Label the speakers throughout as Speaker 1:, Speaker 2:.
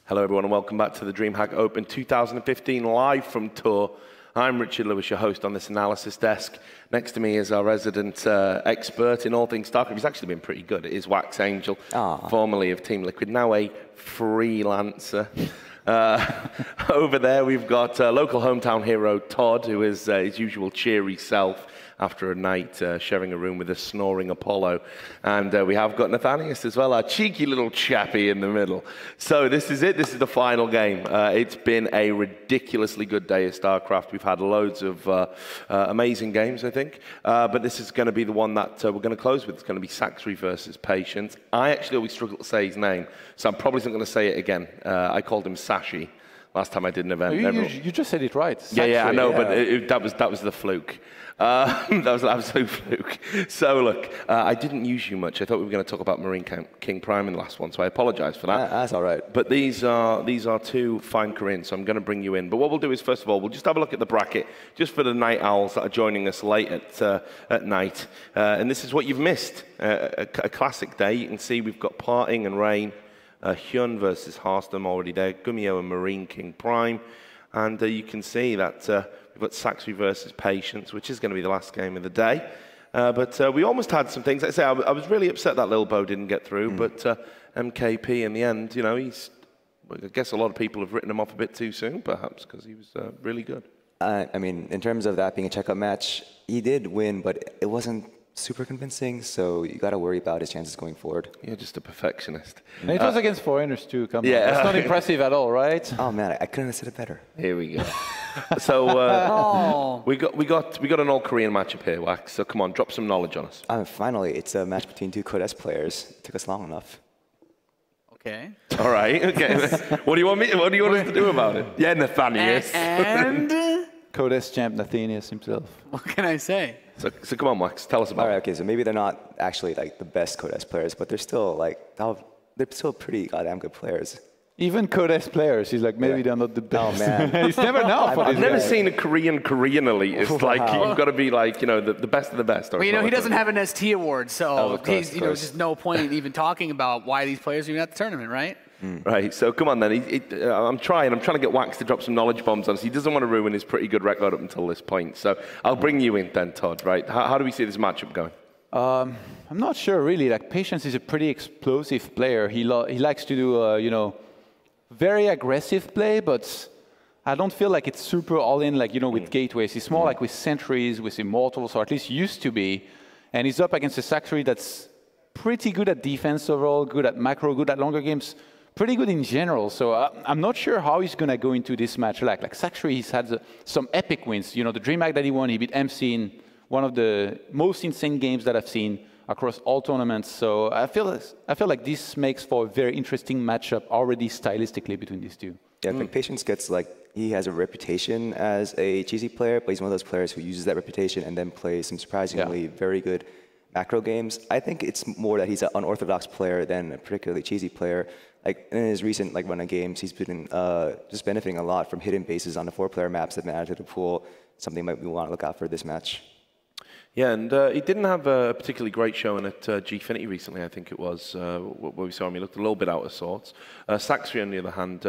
Speaker 1: Hello everyone and welcome back to the DreamHack Open 2015 live from tour. I'm Richard Lewis, your host on this analysis desk. Next to me is our resident expert in all things StarCraft. He's actually been pretty good. It is Wax Angel, formerly of Team Liquid, now a freelancer. Over there we've got local hometown hero Todd, who is his usual cheery self after a night sharing a room with a snoring Apollo. And we have got Nathanius as well, our cheeky little chappy in the middle. So this is it. This is the final game. It's been a ridiculously good day of StarCraft. We've had loads of amazing games, I think. But this is going to be the one that we're going to close with. It's going to be Sacsri versus Patience. I actually always struggle to say his name, so I'm probably not going to say it again. I called him Sashi last time I did an event.
Speaker 2: You just said it right.
Speaker 1: Sacsri, yeah, I know, but that was the fluke. That was an absolute fluke. So look, I didn't use you much. I thought we were going to talk about Marine King Prime in the last one, so I apologize for that.
Speaker 3: That's all right.
Speaker 1: But these are two fine Koreans, so I'm going to bring you in. But what we'll do is, first of all, we'll just have a look at the bracket, just for the night owls that are joining us late at night. And this is what you've missed, a classic day. You can see we've got Parting and Rain, Hyun versus Hearthstone already there, Gummio and Marine King Prime. And you can see that we've got Sacsri versus Patience, which is going to be the last game of the day. But we almost had some things. Like I say, I was really upset that Lil Bo didn't get through, but MKP in the end, you know, I guess a lot of people have written him off a bit too soon, perhaps, because he was really good.
Speaker 3: I mean, in terms of that being a checkup match, he did win, but it wasn't super convincing, so you got to worry about his chances going forward.
Speaker 1: You're just a perfectionist.
Speaker 2: And it was against foreigners too. Come on.
Speaker 1: Yeah.
Speaker 2: It's not impressive at all, right?
Speaker 3: Oh man, I couldn't have said it better.
Speaker 1: Here we go. So we got an all Korean matchup here, Wax. So come on, drop some knowledge on us.
Speaker 3: Finally, it's a match between two Code S players. It took us long enough.
Speaker 4: Okay.
Speaker 1: All right. Okay. What do you want us to do about it? Yeah, Nathanius.
Speaker 4: And
Speaker 2: Code S champ Nathanius himself.
Speaker 4: what can I say?
Speaker 1: So come on, Wax, tell us about it.
Speaker 3: All right, okay, so maybe they're not actually like the best Code S players, but they're still pretty goddamn good players.
Speaker 2: Even Code S players, he's like, maybe they're not the best.
Speaker 3: Oh man.
Speaker 2: He's never known.
Speaker 1: I've never seen a Korean elite. It's like you've got to be like, you know, the best of the best.
Speaker 4: Well, you know, he doesn't have an ST award, so
Speaker 3: of course,
Speaker 4: he's, there's just no point in even talking about why these players are even at the tournament, right?
Speaker 1: Right, so come on then. I'm trying to get Wax to drop some knowledge bombs on us. He doesn't want to ruin his pretty good record up until this point. So I'll bring you in then, Todd, right? How do we see this matchup going?
Speaker 2: I'm not sure, really. Like, Patience is a pretty explosive player. He likes to do, you know, very aggressive play, but I don't feel like it's super all-in, like, you know, with gateways. It's more like with sentries, with immortals, or at least used to be. And he's up against a Sacsri that's pretty good at defense overall, good at macro, good at longer games, pretty good in general. So I'm not sure how he's going to go into this match. Like Sacsri, he's had some epic wins. You know, the DreamHack that he won, he beat MC in one of the most insane games that I've seen across all tournaments. So I feel like this makes for a very interesting matchup already stylistically between these two.
Speaker 3: Yeah, I think Patience gets he has a reputation as a cheesy player, but he's one of those players who uses that reputation and then plays some surprisingly very good macro games. I think it's more that he's an unorthodox player than a particularly cheesy player. Like in his recent run of games, he's been just benefiting a lot from hidden bases on the 4-player maps that matter to the pool. Something we want to look out for this match.
Speaker 1: Yeah, and he didn't have a particularly great showing at Gfinity recently, I think it was, where we saw him. He looked a little bit out of sorts. Sacsri, on the other hand,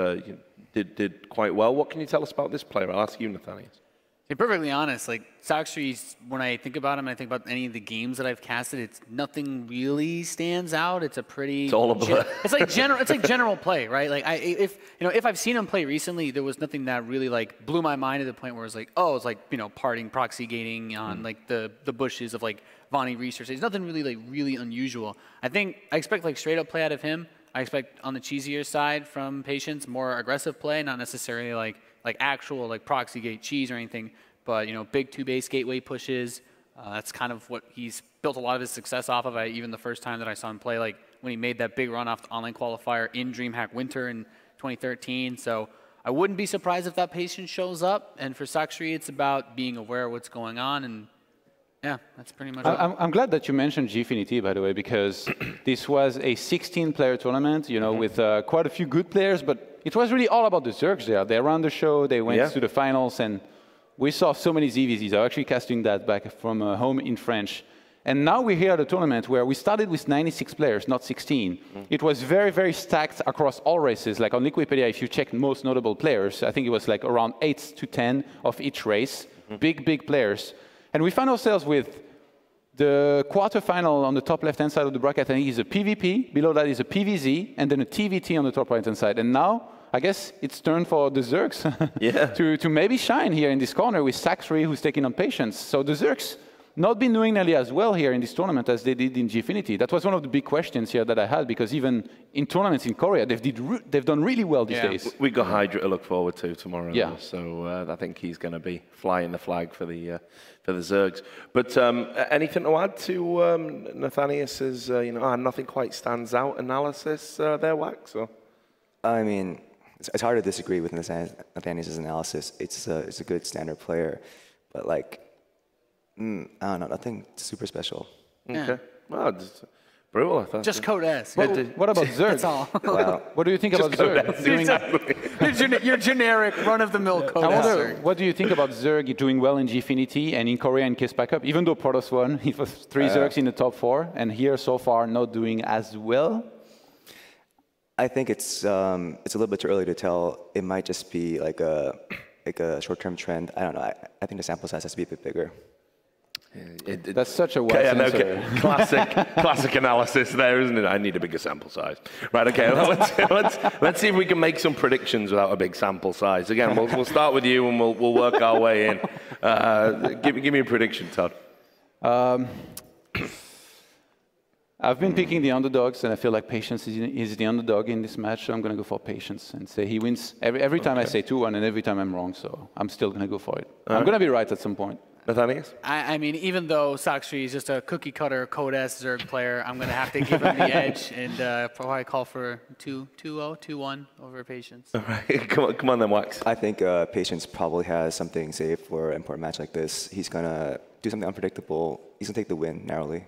Speaker 1: did quite well. What can you tell us about this player? I'll ask you, Nathanius.
Speaker 4: To be perfectly honest, like Sacsri's, when I think about him, I think about any of the games that I've casted. It's nothing really stands out. It's a pretty.
Speaker 1: It's all a blur.
Speaker 4: It's like general. It's like general play, right? Like if I've seen him play recently, there was nothing that really like blew my mind to the point where it's like, oh, it's like, you know, parting proxy gating on like the bushes of like Vonnie research. There's nothing really unusual. I expect like straight up play out of him. I expect on the cheesier side from Patience more aggressive play, not necessarily like actual like proxy gate cheese or anything, but, you know, big 2-base gateway pushes. That's kind of what he's built a lot of his success off of. Even the first time that I saw him play, like when he made that big run off the online qualifier in DreamHack Winter in 2013. So I wouldn't be surprised if that Patience shows up. And for Sacsri, it's about being aware of what's going on. And yeah, that's pretty much it.
Speaker 2: I'm glad that you mentioned Gfinity, by the way, because this was a 16-player tournament, you know, with quite a few good players, but it was really all about the Zergs there. They ran the show, they went to the finals, and we saw so many ZVZs. I'm actually casting that back from home in French. And now we're here at a tournament where we started with 96 players, not 16. It was very, very stacked across all races. Like on Wikipedia, if you check most notable players, I think it was like around 8 to 10 of each race. Big, big players. And we found ourselves with the quarterfinal on the top left-hand side of the bracket, I think is a PvP. Below that is a PvZ, and then a TVT on the top right-hand side. And now, I guess it's turn for the Zergs to maybe shine here in this corner with Sacsri, who's taking on Patience. So the Zergs not been doing nearly as well here in this tournament as they did in Gfinity. That was one of the big questions here that I had, because even in tournaments in Korea, they've done really well these days.
Speaker 1: We've got Hydra to look forward to tomorrow.
Speaker 2: Yeah.
Speaker 1: So I think he's going to be flying the flag for the Zergs. But anything to add to Nathanias's, nothing quite stands out analysis there, Wax? Or?
Speaker 3: I mean, it's hard to disagree with Nathanias's analysis. It's a good standard player, but like, I don't know, nothing super special.
Speaker 1: Okay. Well, just brutal, I thought.
Speaker 4: Just code S.
Speaker 2: What about Zerg?
Speaker 4: That's all.
Speaker 3: Wow.
Speaker 2: What do you think about Zerg?
Speaker 4: Your generic run-of-the-mill code
Speaker 2: I
Speaker 4: S.
Speaker 2: wonder, what do you think about Zerg doing well in Gfinity and in Korea in Case Backup? Even though Protoss won, it was 3 Zergs in the top 4, and here so far not doing as well.
Speaker 3: I think it's a little bit too early to tell. It might just be like a short-term trend. I don't know. I think the sample size has to be a bit bigger.
Speaker 2: That's such a wise answer.
Speaker 1: Classic analysis there, isn't it? I need a bigger sample size. Right, okay, well, let's see if we can make some predictions without a big sample size. Again, we'll start with you and we'll work our way in. Give me a prediction, Todd.
Speaker 2: I've been picking the underdogs, and I feel like Patience is the underdog in this match, so I'm going to go for Patience and say he wins. Every time I say 2-1, and every time I'm wrong, so I'm still going to go for it. I'm going to be right at some point.
Speaker 1: Nathanias?
Speaker 4: I mean, even though Sacsri is just a cookie-cutter code S Zerg player, I'm going to have to give him the edge and probably call for 2-0, 2-1 over Patience.
Speaker 1: All right, come on then, Wax.
Speaker 3: I think Patience probably has something saved for an important match like this. He's going to do something unpredictable. He's going to take the win narrowly.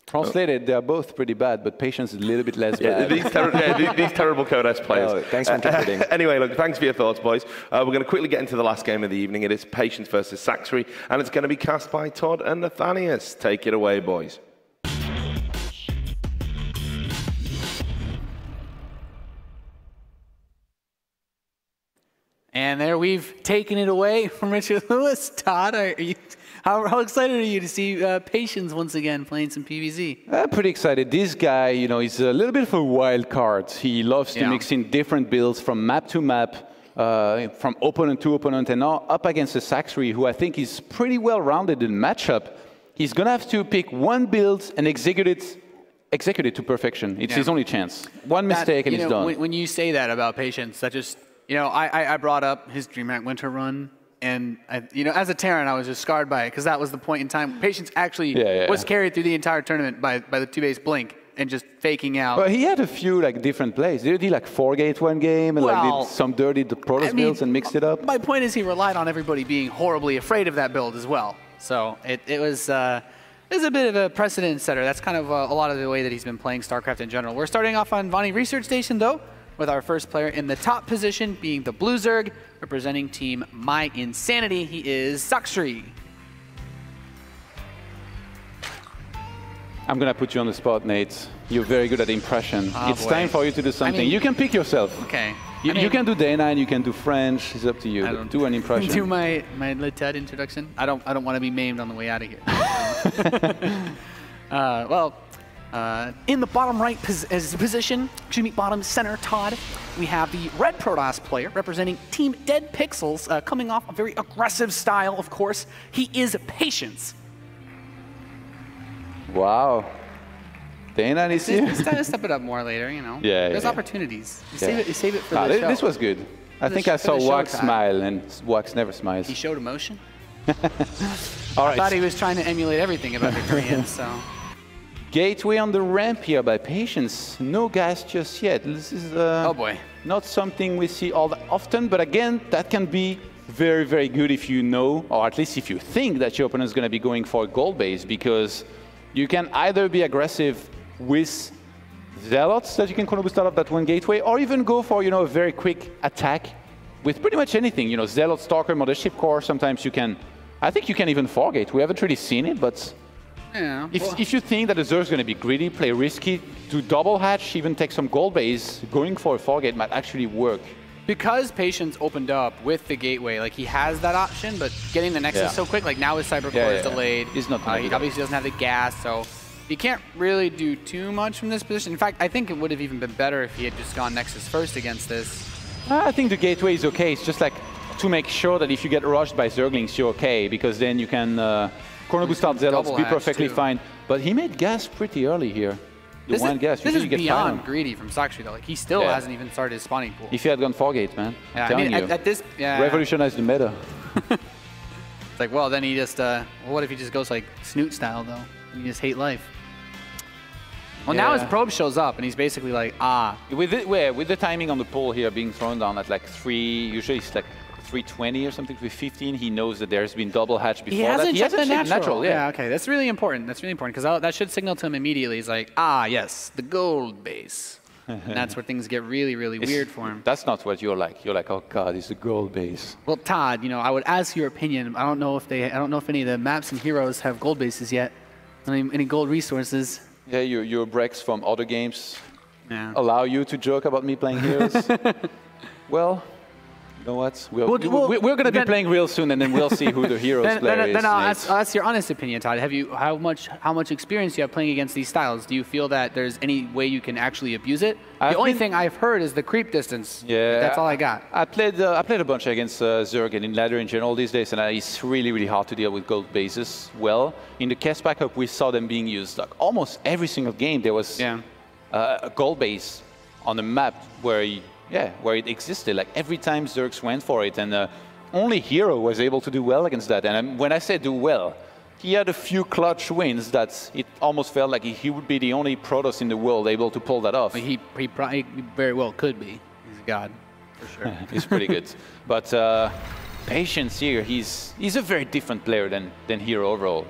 Speaker 2: Translated, they are both pretty bad, but Patience is a little bit less bad.
Speaker 1: These terrible Code S players.
Speaker 3: Oh, thanks for interpreting.
Speaker 1: Anyway, look, thanks for your thoughts, boys. We're going to quickly get into the last game of the evening. It is Patience versus Sacsri, and it's going to be cast by Todd and Nathanias. Take it away, boys.
Speaker 4: And there we've taken it away from Richard Lewis. Todd, how excited are you to see Patience once again playing some PvZ?
Speaker 2: I'm pretty excited. This guy, you know, he's a little bit of a wild card. He loves to mix in different builds from map to map, from opponent to opponent, and now up against a Sacsri, who I think is pretty well-rounded in matchup. He's going to have to pick one build and execute it to perfection. It's his only chance. One mistake and he's done.
Speaker 4: When you say that about Patience, that just, I brought up his DreamHack Winter run. And, as a Terran, I was just scarred by it because that was the point in time. Patience actually was carried through the entire tournament by the 2-base blink and just faking out.
Speaker 2: But he had a few different plays. Did he 4-gate one game and did some dirty Protoss builds and mixed it up?
Speaker 4: My point is he relied on everybody being horribly afraid of that build as well. So it was a bit of a precedent setter. That's kind of a lot of the way that he's been playing StarCraft in general. We're starting off on Vonnie Research Station, though, with our first player in the top position being the Blue Zerg, representing team My Insanity. He is Sacsri.
Speaker 2: I'm going to put you on the spot, Nate. You're very good at impression. It's time for you to do something. You can pick yourself.
Speaker 4: Okay.
Speaker 2: You can do Dana and you can do French. It's up to you. Do an impression.
Speaker 4: Do my Lited introduction. I don't want to be maimed on the way out of here. In the bottom right position, bottom center, Todd, we have the red Protoss player representing Team Dead Pixels, coming off a very aggressive style, of course. He is Patience.
Speaker 2: Wow. Dana is here.
Speaker 4: It's time to step it up more later, There's opportunities. You save it for the show.
Speaker 2: This was good. I think I saw Wax smile, and Wax never smiles.
Speaker 4: He showed emotion?
Speaker 2: All right.
Speaker 4: I thought he was trying to emulate everything about the Koreans, so...
Speaker 2: Gateway on the ramp here by Patience. No gas just yet. This is
Speaker 4: oh boy.
Speaker 2: Not something we see all that often, but again, that can be very, very good if you know, or at least if you think that your opponent is going to be going for a gold base, because you can either be aggressive with Zealots that you can boost out of that one gateway, or even go for, a very quick attack with pretty much anything. Zealot, Stalker, Mothership Core, sometimes you can, I think you can even 4-gate. We haven't really seen it, but
Speaker 4: Yeah.
Speaker 2: If you think that the Zerg's going to be greedy, play risky, do double hatch, even take some gold base, going for a 4-gate might actually work.
Speaker 4: Because Patience opened up with the gateway, like he has that option, but getting the Nexus so quick, like now his Cybercore is delayed.
Speaker 2: He's not
Speaker 4: he obviously doesn't have the gas, so he can't really do too much from this position. In fact, I think it would have even been better if he had just gone Nexus first against this.
Speaker 2: I think the gateway is okay. It's just like to make sure that if you get rushed by Zerglings, you're okay, because then you can corner boost out Zealots, be perfectly fine. But he made gas pretty early here. The one gas,
Speaker 4: this is beyond greedy from Sacsri though. Like he still hasn't even started his spawning pool.
Speaker 2: If he had gone 4-gate, man, I'm telling you,
Speaker 4: at this,
Speaker 2: revolutionized the meta.
Speaker 4: It's like, well, then he just, well, what if he just goes like Snoot style though? And you just hate life. Well, now his probe shows up and he's basically like,
Speaker 2: With the timing on the pole here being thrown down at like 3, usually it's like 320 or something, 315, he knows that there's been double hatch before.
Speaker 4: He hasn't checked the
Speaker 2: natural.
Speaker 4: Yeah, okay, that's really important. That's really important because that should signal to him immediately. He's like, yes, the gold base. And that's where things get really, really weird for him.
Speaker 2: That's not what you're like. You're like, oh god, it's a gold base.
Speaker 4: Well, Todd, I would ask your opinion. I don't know if any of the maps and heroes have gold bases yet. Any gold resources.
Speaker 2: Yeah, your breaks from other games allow you to joke about me playing heroes. Well, you know what? We're going to be playing real soon, and then we'll see who the heroes player is.
Speaker 4: Then I'll ask your honest opinion, Todd. How much experience you have playing against these styles? Do you feel that there's any way you can actually abuse it? The only thing I've heard is the creep distance.
Speaker 2: Yeah,
Speaker 4: that's all I got.
Speaker 2: I played a bunch against Zerg and in ladder in general these days, and it's really, really hard to deal with gold bases. Well, in the cast backup, we saw them being used. Like almost every single game, there was a gold base on the map where it existed. Like every time Zergs went for it, and only Hero was able to do well against that. And when I say do well, he had a few clutch wins that it almost felt like he would be the only Protoss in the world able to pull that off.
Speaker 4: He very well could be. He's a god, for sure.
Speaker 2: He's pretty good. But Patience here, he's a very different player than Hero overall.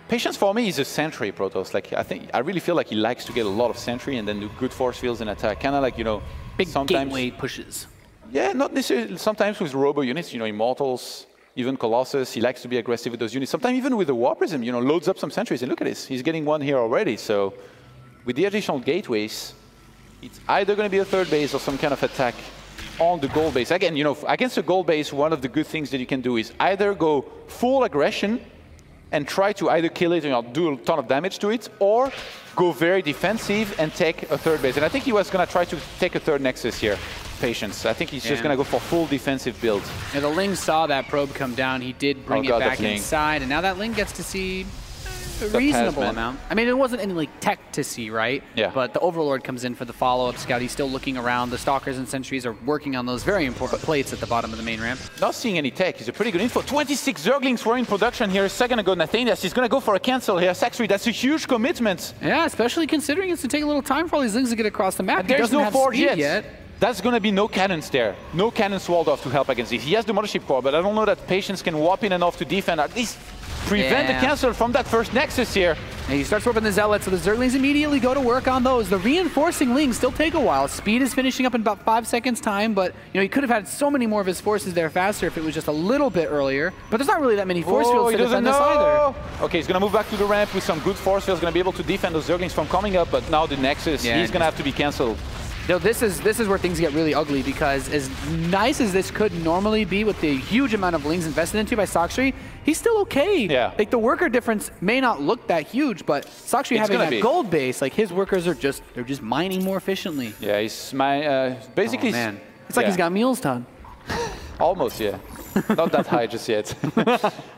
Speaker 2: Patience for me is a sentry Protoss. Like I really feel like he likes to get a lot of sentry and then do good force fields and attack. Kind of like
Speaker 4: big gateway pushes.
Speaker 2: Yeah, not necessarily. Sometimes with robo units, Immortals, even Colossus, he likes to be aggressive with those units. Sometimes even with the War Prism, loads up some sentries. And look at this, he's getting one here already. So with the additional gateways, it's either going to be a third base or some kind of attack on the gold base. Again, against the gold base, one of the good things that you can do is either go full aggression and try to either kill it and do a ton of damage to it, or go very defensive and take a third base. And I think he was going to try to take a third Nexus here. Patience. I think he's just going to go for full defensive build.
Speaker 4: Yeah, the Ling saw that probe come down. He did bring it back inside, and now that Ling gets to see a reasonable amount. I mean, it wasn't any tech to see, right?
Speaker 2: Yeah.
Speaker 4: But the Overlord comes in for the follow-up scout. He's still looking around. The Stalkers and Sentries are working on those very important plates at the bottom of the main ramp.
Speaker 2: Not seeing any tech. He's a pretty good info. 26 Zerglings were in production here a second ago. Nathanias, he's going to go for a cancel here. Sacsri, that's a huge commitment.
Speaker 4: Yeah, especially considering it's to take a little time for all these Lings to get across the map.
Speaker 2: And there's no forge yet. That's going to be no cannons there. No cannons walled off to help against this. He has the Mothership Core, but I don't know that Patience can warp in enough to defend, at least prevent the cancel from that first Nexus here.
Speaker 4: And he starts warping the Zealots, so the Zerglings immediately go to work on those. The reinforcing Lings still take a while. Speed is finishing up in about 5 seconds time, but he could have had so many more of his forces there faster if it was just a little bit earlier. But there's not really that many force fields to defend this either.
Speaker 2: Okay, he's going to move back to the ramp with some good force fields, going to be able to defend those Zerglings from coming up, but now the Nexus, he's going to have to be cancelled.
Speaker 4: This is where things get really ugly, because as nice as this could normally be with the huge amount of Lings invested into by Sacsri, he's still okay.
Speaker 2: Yeah.
Speaker 4: Like the worker difference may not look that huge, but Sacsri having that gold base, like his workers are just mining more efficiently.
Speaker 2: Yeah, he's basically.
Speaker 4: Oh, man. It's like he's got meals, Todd.
Speaker 2: Almost, yeah. Not that high just yet.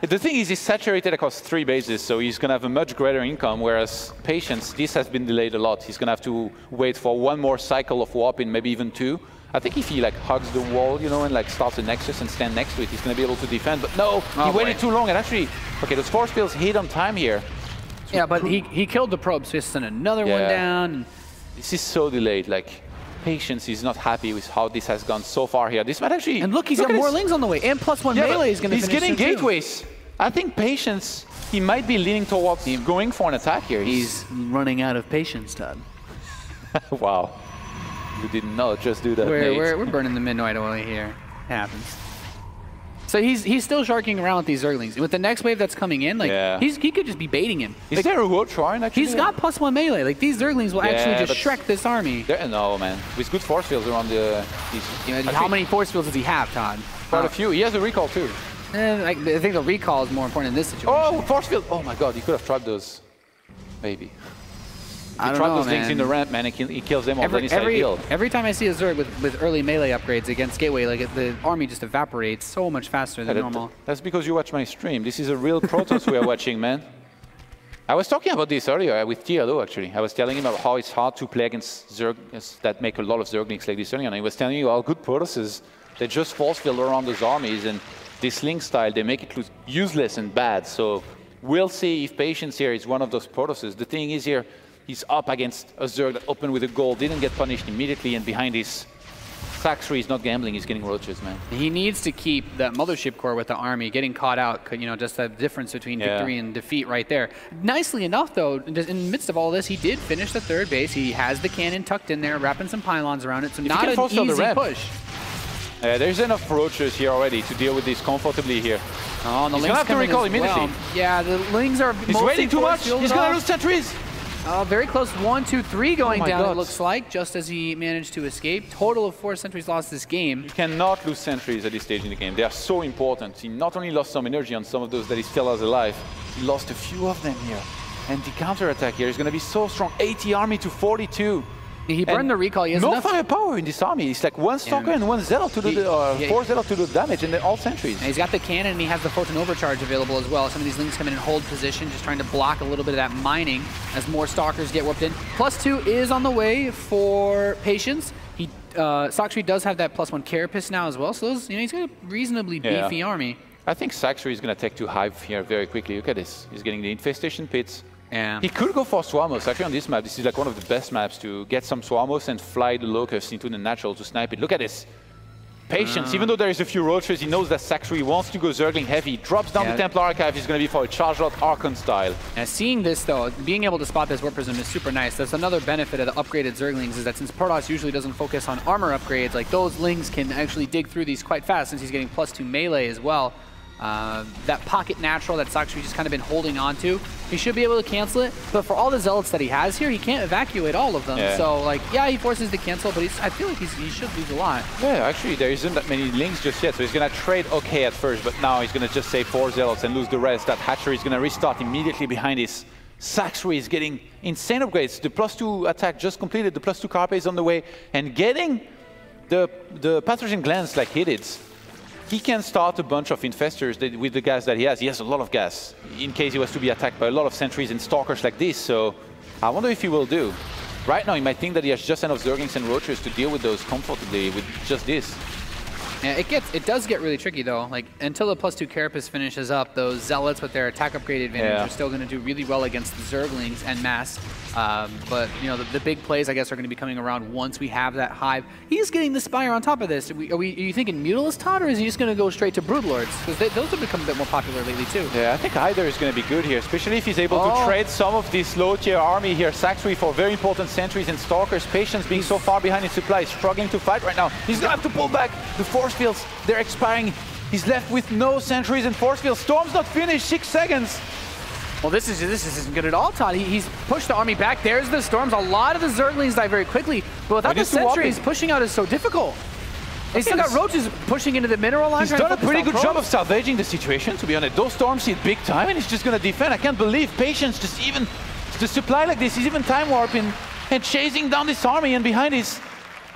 Speaker 2: The thing is, he's saturated across 3 bases, so he's going to have a much greater income, whereas Patience, this has been delayed a lot. He's going to have to wait for 1 more cycle of warping, maybe even 2. I think if he hugs the wall, and starts a Nexus and stand next to it, he's going to be able to defend. But no, he waited too long, and actually, okay, those force fields hit on time here.
Speaker 4: Yeah, but he killed the probe, so he sent another one down.
Speaker 2: This is so delayed, Patience is not happy with how this has gone so far here. This might actually...
Speaker 4: And look, he's got more Lings on the way, and +1 melee is going to finish.
Speaker 2: He's getting gateways. I think Patience, he might be leaning towards going for an attack here.
Speaker 4: He's running out of patience, Todd.
Speaker 2: Wow. You did not just do that,
Speaker 4: We're burning the midnight oil here. It happens. So he's still sharking around with these Zerglings. With the next wave that's coming in, like he could just be baiting him.
Speaker 2: Is there a road trying actually?
Speaker 4: He's got +1 melee. Like these Zerglings will actually just Shrek this army.
Speaker 2: No, man. With good force fields around the...
Speaker 4: How many force fields does he have, Todd?
Speaker 2: Quite a few. He has a recall too.
Speaker 4: I think the recall is more important in this situation.
Speaker 2: Oh, force field! Oh my god, you could have tried those. Maybe.
Speaker 4: I don't
Speaker 2: tried
Speaker 4: know,
Speaker 2: those things in the ramp, man, he kills them all.
Speaker 4: Every time I see a Zerg with early melee upgrades against Gateway, like the army just evaporates so much faster than normal.
Speaker 2: That's because you watch my stream. This is a real Protoss we are watching, man. I was talking about this earlier with TLO, actually. I was telling him about how it's hard to play against Zergs that make a lot of Zerglings like this earlier, and he was telling you how good Protosses, they just force field around those armies, and this Link style, they make it look useless and bad. So we'll see if Patience here is one of those Protosses. The thing is here, he's up against a Zerg that opened with a gold, didn't get punished immediately, and behind his Sacsri is not gambling, he's getting roaches, man.
Speaker 4: He needs to keep that mothership core with the army. Getting caught out, you know, just that difference between victory and defeat right there. Nicely enough, though, in the midst of all this, he did finish the third base. He has the cannon tucked in there, wrapping some pylons around it, so not an easy push.
Speaker 2: There's enough roaches here already to deal with this comfortably here.
Speaker 4: Oh, and the
Speaker 2: he's gonna have to recall immediately.
Speaker 4: Yeah, the Lings are
Speaker 2: He's waiting too much. He's gonna lose sentries.
Speaker 4: Very close. 1, 2, 3 going down, it looks like, just as he managed to escape. Total of 4 sentries lost this game.
Speaker 2: You cannot lose sentries at this stage in the game. They are so important. He not only lost some energy on some of those that he still has alive, he lost a few of them here. And the counterattack here is going to be so strong. 80 army to 42.
Speaker 4: He burned the recall. He has
Speaker 2: no firepower in this army. It's like 1 Stalker and 1 Zealot to do the 4 Zealot to do damage, and then all sentries.
Speaker 4: And he's got the cannon, and he has the photon overcharge available as well. Some of these Lings come in hold position, just trying to block a little bit of that mining as more Stalkers get warped in. +2 is on the way for Patience. Sacsri does have that +1 Carapace now as well, so those, you know, he's got a reasonably beefy army.
Speaker 2: I think Sacsri is going to take to Hive here very quickly. Look at this. He's getting the Infestation Pits.
Speaker 4: Yeah.
Speaker 2: He could go for Swarmos. Actually, on this map, this is like one of the best maps to get some Swarmos and fly the Locust into the natural to snipe it. Look at this. Patience. Even though there is a few roaches, he knows that Sacsri wants to go Zergling heavy. Drops down the Templar Archive. He's going to be for a charge out Archon style.
Speaker 4: And seeing this, though, being able to spot this Warp Prism is super nice. That's another benefit of the upgraded Zerglings, is that since Protoss usually doesn't focus on armor upgrades, like those Lings can actually dig through these quite fast since he's getting +2 melee as well. That pocket natural that Sacsri just kind of been holding on to, he should be able to cancel it, but for all the Zealots that he has here, he can't evacuate all of them. So, like, yeah, he forces the cancel, but I feel like he should lose a lot.
Speaker 2: Yeah, actually, there isn't that many Lings just yet, so he's going to trade okay at first, but now he's going to just save 4 Zealots and lose the rest. That Hatchery is going to restart immediately behind his. Sacsri is getting insane upgrades. The +2 attack just completed, the +2 Carpe is on the way, and getting the Pathogen Glands like he did. He can start a bunch of infestors with the gas that he has. He has a lot of gas in case he was to be attacked by a lot of sentries and stalkers like this. So I wonder if he will do. Right now, he might think that he has just enough Zerglings and Roaches to deal with those comfortably with just this.
Speaker 4: Yeah, it does get really tricky though. Like until the +2 Carapace finishes up, those Zealots with their attack upgrade advantage are still going to do really well against the Zerglings en masse. But you know the big plays I guess are going to be coming around once we have that Hive. He's getting the Spire on top of this. Are you thinking Mutalisk, Todd, or is he just going to go straight to Broodlords? Because those have become a bit more popular lately too.
Speaker 2: Yeah, I think either is going to be good here, especially if he's able to trade some of this low-tier army here. Sacsri for very important sentries and stalkers. Patience being so far behind in supply, struggling to fight right now. He's going to have to pull back. The force fields, they're expiring. He's left with no sentries and force fields. Storm's not finished, 6 seconds.
Speaker 4: Well, this isn't good at all, Todd. He's pushed the army back. There's the Storms. A lot of the Zerglings die very quickly, but without the sentries, pushing out is so difficult. He's still got Roaches pushing into the mineral line.
Speaker 2: He's done a pretty good job of salvaging the situation, to be honest. Those Storms hit big time, and he's just going to defend. I can't believe Patience just even to supply like this. He's even time warping and chasing down this army, and behind his.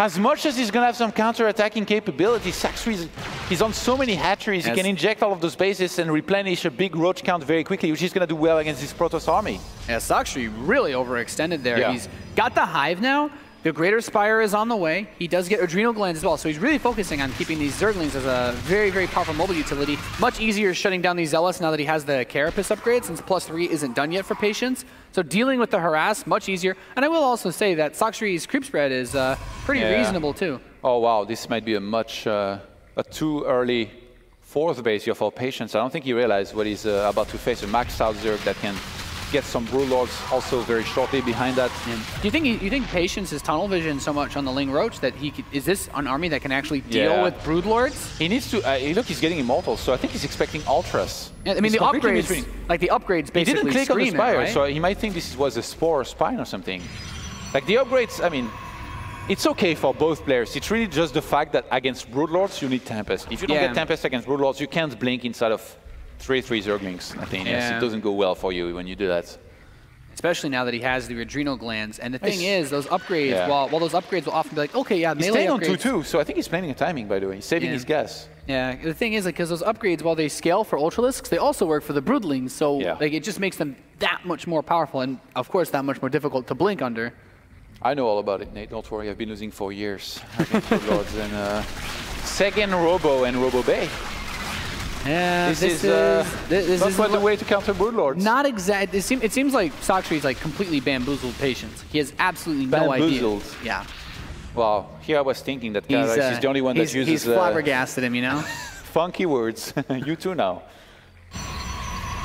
Speaker 2: As much as he's going to have some counter-attacking capability, Sacsri is on so many hatcheries, he can inject all of those bases and replenish a big roach count very quickly, which is going to do well against this Protoss army.
Speaker 4: Yeah, Sacsri really overextended there. Yeah. He's got the Hive now. The Greater Spire is on the way. He does get Adrenal Glands as well, so he's really focusing on keeping these Zerglings as a very, very powerful mobile utility. Much easier shutting down these Zealots now that he has the Carapace upgrade, since +3 isn't done yet for Patience. So dealing with the harass, much easier. And I will also say that Sacsri's creep spread is pretty reasonable too.
Speaker 2: Oh wow, this might be a too early 4th base here for Patience. I don't think he realized what he's about to face, a maxed out Zerg that can get some Broodlords also very shortly behind that.
Speaker 4: Yeah. Do you think Patience is tunnel vision so much on the Ling Roach that is this an army that can actually deal with Broodlords?
Speaker 2: He needs to. Look, he's getting Immortals, so I think he's expecting Ultras.
Speaker 4: Yeah, I mean the upgrades, like the upgrades, basically.
Speaker 2: He didn't click on the Spire,
Speaker 4: right?
Speaker 2: so he might think this was a Spore or Spine or something. Like the upgrades, I mean, it's okay for both players. It's really just the fact that against Broodlords you need Tempest. If you don't get Tempest against Broodlords, you can't blink inside of 3/3 Zerglings. I think it doesn't go well for you when you do that.
Speaker 4: Especially now that he has the adrenal glands. And the thing is, those upgrades, while those upgrades will often be like, okay, yeah, melee
Speaker 2: upgrades. He's staying on 2-2,
Speaker 4: upgrades.
Speaker 2: so I think he's planning a timing, by the way. He's saving his gas.
Speaker 4: Yeah, the thing is, like, because those upgrades, while they scale for Ultralisks, they also work for the Broodlings. So like, it just makes them that much more powerful, and of course, that much more difficult to blink under.
Speaker 2: I know all about it, Nate. Don't worry. I've been losing for years against Broodlords and second Robo and Robo Bay.
Speaker 4: Yeah,
Speaker 2: this is not the way to counter Broodlords.
Speaker 4: Not exact. It seems like Sacsri is like completely bamboozled Patience. He has absolutely no idea. Yeah.
Speaker 2: Wow. Here I was thinking that Kara's is the only one that uses.
Speaker 4: He's flabbergasted him, you know.
Speaker 2: Funky words. You too now.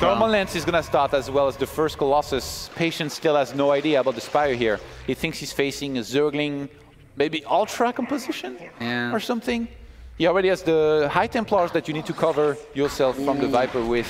Speaker 2: Thermal Lance is going to start as well as the first Colossus. Patience still has no idea about the Spire here. He thinks he's facing a Zergling, maybe Ultra composition or something. He already has the High Templars that you need to cover yourself from the Viper with.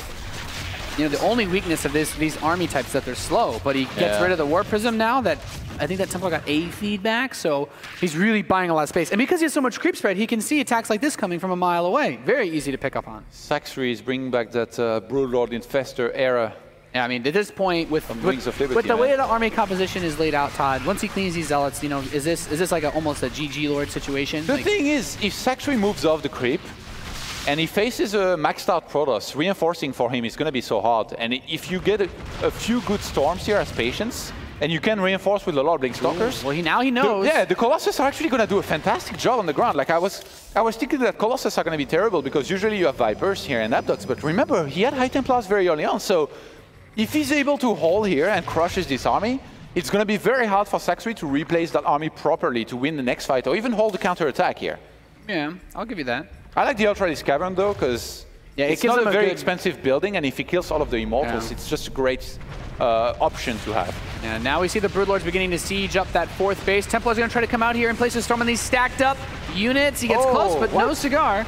Speaker 4: You know, the only weakness of these army types is that they're slow, but he gets rid of the War Prism now. That I think that Templar got A feedback, so he's really buying a lot of space. And because he has so much creep spread, he can see attacks like this coming from a mile away. Very easy to pick up on.
Speaker 2: Sacsri is bringing back that Broodlord Infestor era.
Speaker 4: Yeah, I mean, at this point, with the way the army composition is laid out, Todd, once he cleans these Zealots, you know, is this like almost a GG Lord situation?
Speaker 2: The thing is, if Sacsri moves off the creep, and he faces a maxed out Protoss, reinforcing for him is going to be so hard. And if you get a few good Storms here as Patience, and you can reinforce with a lot of Blink Stalkers.
Speaker 4: Well, now he knows.
Speaker 2: The Colossus are actually going to do a fantastic job on the ground. Like I was thinking that Colossus are going to be terrible because usually you have Vipers here and Abducts. But remember, he had High Templars very early on. So if he's able to hold here and crushes this army, it's going to be very hard for Sacsri to replace that army properly to win the next fight or even hold the counter-attack here.
Speaker 4: Yeah, I'll give you that.
Speaker 2: I like the Ultralis Cavern though, because it's not a very expensive building, and if he kills all of the Immortals, it's just a great option to have.
Speaker 4: Yeah, now we see the Broodlords beginning to siege up that fourth base. Templar's going to try to come out here and place a storm on these stacked up units. He gets close, but no cigar.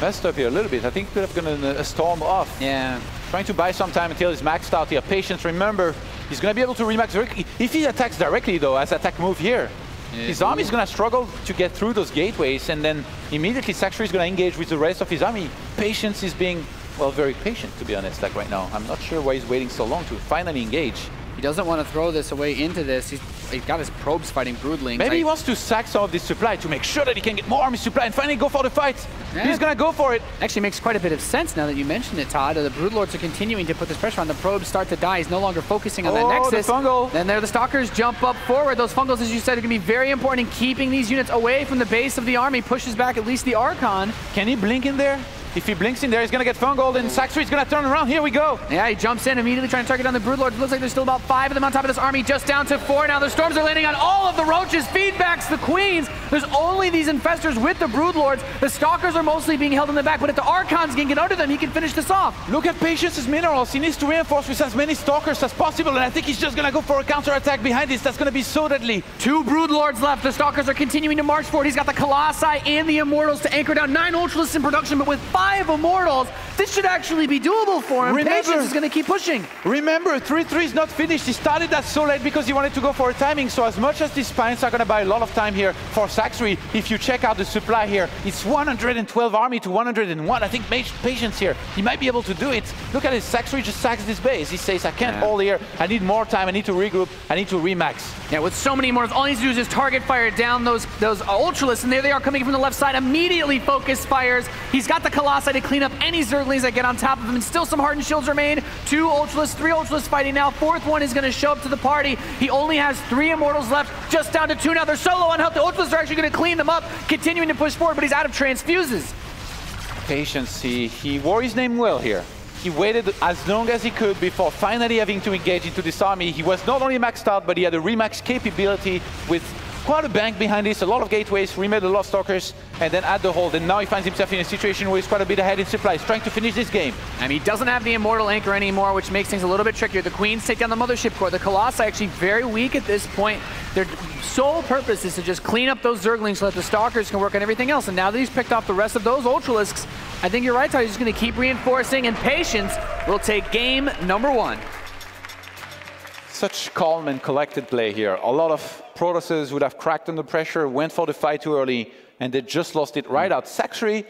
Speaker 2: Messed up here a little bit. I think he could have gotten a storm off.
Speaker 4: Yeah.
Speaker 2: Trying to buy some time until he's maxed out here. Patience, remember, he's going to be able to remax directly. If he attacks directly though, as attack move here, his army is going to struggle to get through those gateways, and then immediately Sacsri is going to engage with the rest of his army. Patience is being, well, very patient, to be honest, like right now. I'm not sure why he's waiting so long to finally engage.
Speaker 4: He doesn't want to throw this away into this. He's got his probes fighting Broodlings.
Speaker 2: Maybe he wants to sack some of this supply to make sure that he can get more army supply and finally go for the fight. Yeah. He's going to go for it.
Speaker 4: Actually makes quite a bit of sense now that you mentioned it, Todd. The Broodlords are continuing to put this pressure on. The probes start to die. He's no longer focusing on that Nexus.
Speaker 2: The fungal.
Speaker 4: Then there the Stalkers jump up forward. Those fungals, as you said, are going to be very important in keeping these units away from the base of the army. Pushes back at least the Archon.
Speaker 2: Can he blink in there? If he blinks in there, he's going to get fungal, and Sacsri is going to turn around. Here we go.
Speaker 4: Yeah, he jumps in, immediately trying to target down the Broodlords. It looks like there's still about 5 of them on top of this army, just down to 4. Now the Storms are landing on all of the Roaches. Feedbacks the Queens. There's only these Infestors with the Broodlords. The Stalkers are mostly being held in the back, but if the Archons can get under them, he can finish this off.
Speaker 2: Look at Patience's minerals. He needs to reinforce with as many Stalkers as possible, and I think he's just going to go for a counter-attack behind this. That's going to be so deadly.
Speaker 4: 2 Broodlords left. The Stalkers are continuing to march forward. He's got the Colossi and the Immortals to anchor down 9 Ultralisks in production, but with 5 Immortals, this should actually be doable for him. Patience is going to keep pushing.
Speaker 2: Remember, 3-3 is not finished. He started that so late because he wanted to go for a timing. So as much as these Spines are going to buy a lot of time here for Sacsri, if you check out the supply here, it's 112 army to 101. I think Patience here, he might be able to do it. Look at it, Sacsri just sacks this base. He says, I can't hold here. I need more time. I need to regroup. I need to remax.
Speaker 4: Yeah, with so many Immortals, all he needs to do is just target fire down those Ultralisks, and there they are coming from the left side. Immediately focus fires. He's got the Colossi to clean up any Zerglings that get on top of him, and still some Hardened Shields remain. 2 Ultralisks, 3 Ultralisks fighting now. 4th one is going to show up to the party. He only has 3 Immortals left, just down to 2 now. They're solo on health. The Ultralisks are actually going to clean them up, continuing to push forward, but he's out of transfuses.
Speaker 2: Patience, he wore his name well here. He waited as long as he could before finally having to engage into this army. He was not only maxed out, but he had a remax capability with quite a bank behind this, a lot of gateways, remade a lot of stalkers, and then at the hold. And now he finds himself in a situation where he's quite a bit ahead in supplies, trying to finish this game.
Speaker 4: And he doesn't have the Immortal Anchor anymore, which makes things a little bit trickier. The Queens take down the Mothership Core. The Colossi actually very weak at this point. Their sole purpose is to just clean up those Zerglings so that the Stalkers can work on everything else. And now that he's picked off the rest of those Ultralisks, I think you're right, Todd. He's just going to keep reinforcing, and Patience will take game number 1.
Speaker 2: Such calm and collected play here. A lot of Protosses would have cracked under pressure, went for the fight too early, and they just lost it right out. Sacsri,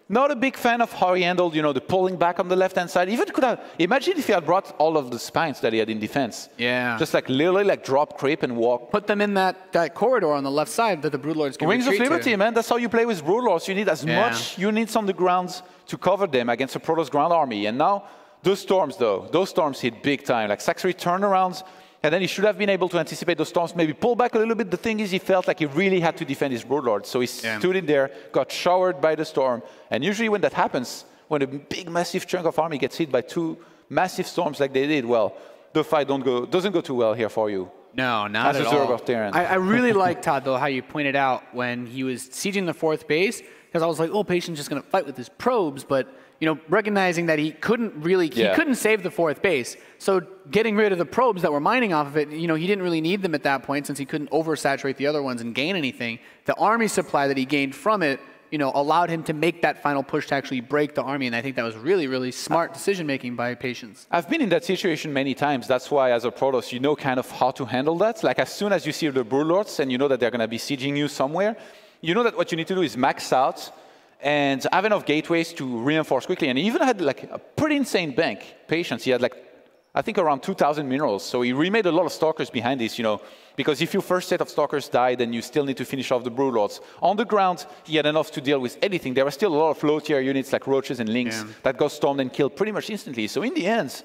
Speaker 2: not a big fan of how he handled, the pulling back on the left-hand side. Even could have, imagine if he had brought all of the spines that he had in defense.
Speaker 4: Yeah.
Speaker 2: Just literally drop, creep, and walk.
Speaker 4: Put them in that corridor on the left side that the Broodlords can
Speaker 2: Wings of
Speaker 4: retreat
Speaker 2: Liberty,
Speaker 4: to.
Speaker 2: man. That's how you play with Broodlords. You need as much units on the ground to cover them against a Protoss ground army. And now, those storms, though, those storms hit big time. Sacsri turnarounds, and then he should have been able to anticipate those storms, maybe pull back a little bit. The thing is, he felt like he really had to defend his Broodlord. So he stood in there, got showered by the storm. And usually when that happens, when a big, massive chunk of army gets hit by 2 massive storms like they did, well, the fight doesn't go too well here for you.
Speaker 4: No, not at all.
Speaker 2: As a Zerg of Terran.
Speaker 4: I really like, Todd, though, how you pointed out when he was sieging the 4th base, because I was like, oh, Patience just going to fight with his probes, but recognizing that he couldn't really, he couldn't save the 4th base. So getting rid of the probes that were mining off of it, he didn't really need them at that point since he couldn't oversaturate the other ones and gain anything. The army supply that he gained from it, allowed him to make that final push to actually break the army. And I think that was really, really smart decision-making by Patience.
Speaker 2: I've been in that situation many times. That's why, as a Protoss, you know kind of how to handle that. As soon as you see the Broodlords and you know that they're going to be sieging you somewhere, you know that what you need to do is max out and have enough gateways to reinforce quickly. And he even had a pretty insane bank. Patience, he had I think around 2,000 minerals. So he remade a lot of Stalkers behind this, because if your first set of Stalkers die, then you still need to finish off the Broodlords. On the ground, he had enough to deal with anything. There were still a lot of low-tier units like Roaches and Lynx that got stormed and killed pretty much instantly. So in the end,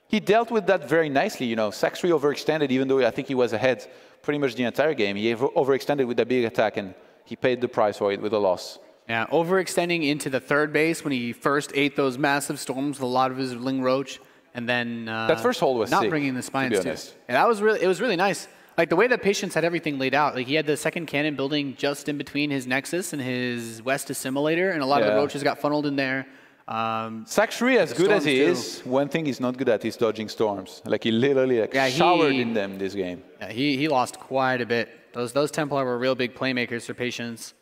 Speaker 2: he dealt with that very nicely. Sacsri overextended, even though I think he was ahead pretty much the entire game. He overextended with a big attack, and he paid the price for it with a loss.
Speaker 4: Yeah, overextending into the 3rd base when he first ate those massive storms with a lot of his Ling Roach, and then
Speaker 2: that first hold was
Speaker 4: not
Speaker 2: sick,
Speaker 4: bringing the spines
Speaker 2: to.
Speaker 4: And that was it was really nice. The way that Patience had everything laid out. He had the 2nd cannon building just in between his Nexus and his West Assimilator, and a lot of the Roaches got funneled in there.
Speaker 2: Sacsri, as good as he is, one thing he's not good at is dodging storms. He literally showered in them this game.
Speaker 4: Yeah, he lost quite a bit. Those Templar were real big playmakers for Patience.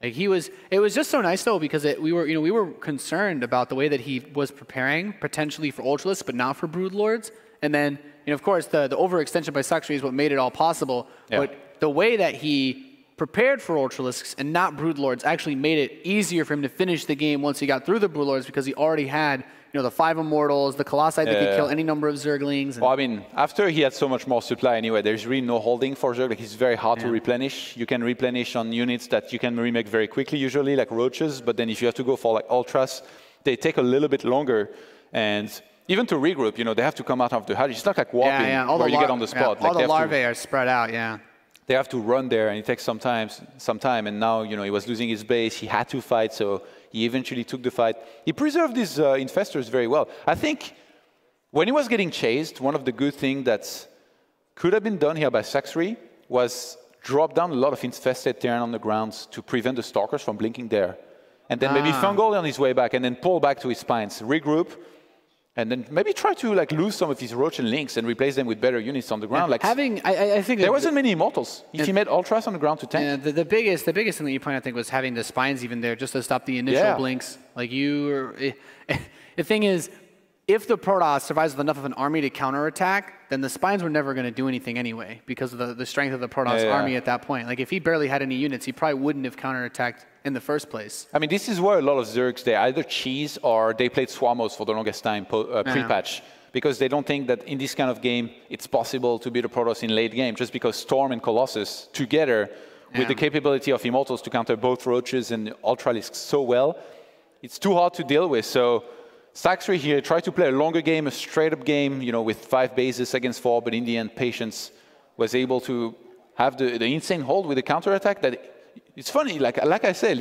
Speaker 4: It was just so nice though, because we were concerned about the way that he was preparing potentially for Ultralisks, but not for Broodlords. And then of course the overextension by Sacsri is what made it all possible. Yeah. But the way that he prepared for Ultralisks and not Broodlords actually made it easier for him to finish the game once he got through the Broodlords, because he already had the 5 Immortals, the Colossi that could kill any number of Zerglings.
Speaker 2: Well, I mean, after he had so much more supply anyway, there's really no holding for Zerg. It's very hard to replenish. You can replenish on units that you can remake very quickly, usually, like Roaches. But then if you have to go for Ultras, they take a little bit longer. And even to regroup, they have to come out of the hatch. It's not like warping where you get on the spot.
Speaker 4: All the larvae are spread out,
Speaker 2: They have to run there, and it takes some time. And now, he was losing his base. He had to fight, so he eventually took the fight. He preserved his infestors very well. I think when he was getting chased, one of the good things that could have been done here by Sacsri was drop down a lot of infested Terran on the ground to prevent the Stalkers from blinking there. And then maybe Fungal on his way back, and then pull back to his spines, regroup, and then maybe try to lose some of his Roach and Lynx and replace them with better units on the ground.
Speaker 4: I think
Speaker 2: there wasn't many Immortals. If he made Ultras on the ground to tank.
Speaker 4: Yeah, the biggest thing that you point out, I think, was having the spines even there just to stop the initial blinks. The thing is, if the Protoss survives with enough of an army to counterattack, then the spines were never going to do anything anyway because of the strength of the Protoss army at that point. If he barely had any units, he probably wouldn't have counterattacked in the first place.
Speaker 2: I mean, this is where a lot of Zergs, they either cheese or they played Swarmos for the longest time pre-patch, because they don't think that in this kind of game it's possible to beat a Protoss in late game, just because Storm and Colossus together with the capability of Immortals to counter both Roaches and Ultralisks so well, it's too hard to deal with. So Sacsri here tried to play a longer game, a straight-up game, with 5 bases against 4, but in the end, Patience was able to have the insane hold with the counterattack that. It's funny, like I said,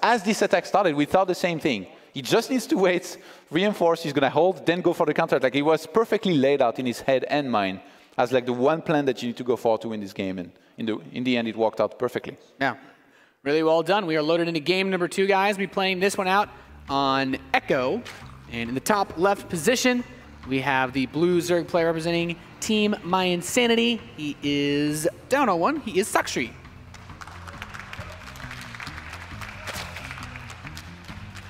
Speaker 2: as this attack started, we thought the same thing. He just needs to wait, reinforce, he's going to hold, then go for the counterattack. It was perfectly laid out in his head and mind as the one plan that you need to go for to win this game, and in the end, it worked out perfectly.
Speaker 4: Yeah, really well done. We are loaded into game number 2, guys. We'll be playing this one out on Echo. And in the top left position, we have the blue Zerg player representing Team My Insanity. He is down on 1. He is Sacsri.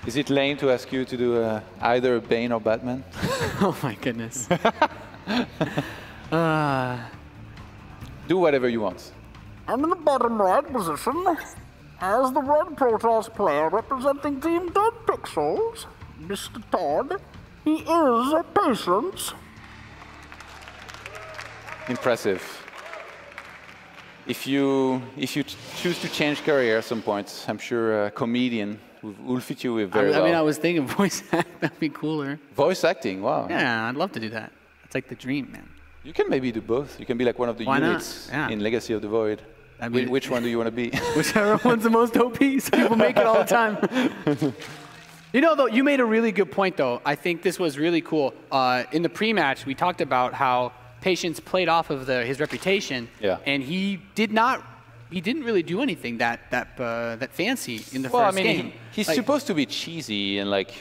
Speaker 2: Is it lame to ask you to do either Bane or Batman?
Speaker 4: Oh my goodness.
Speaker 2: Do whatever you want.
Speaker 5: I'm in the bottom right position as the red Protoss player representing Team Dead Pixels, Mr. Todd. He is Patience.
Speaker 2: Impressive. If you choose to change career at some point, I'm sure a comedian will fit you very well.
Speaker 4: I mean, I was thinking voice act. That'd be cooler.
Speaker 2: Voice acting, wow.
Speaker 4: Yeah, I'd love to do that. It's like the dream, man.
Speaker 2: You can maybe do both. You can be like one of the
Speaker 4: Why
Speaker 2: units
Speaker 4: not? Yeah.
Speaker 2: in Legacy of the Void.
Speaker 4: I mean,
Speaker 2: Which one do you want to be?
Speaker 4: Whichever one's the most OP. So people make it all the time. You know, though, you made a really good point, though. I think this was really cool. In the pre-match, we talked about how Patience played off of his reputation, and he didn't really do anything that fancy in the first game.
Speaker 2: He's supposed to be cheesy and like.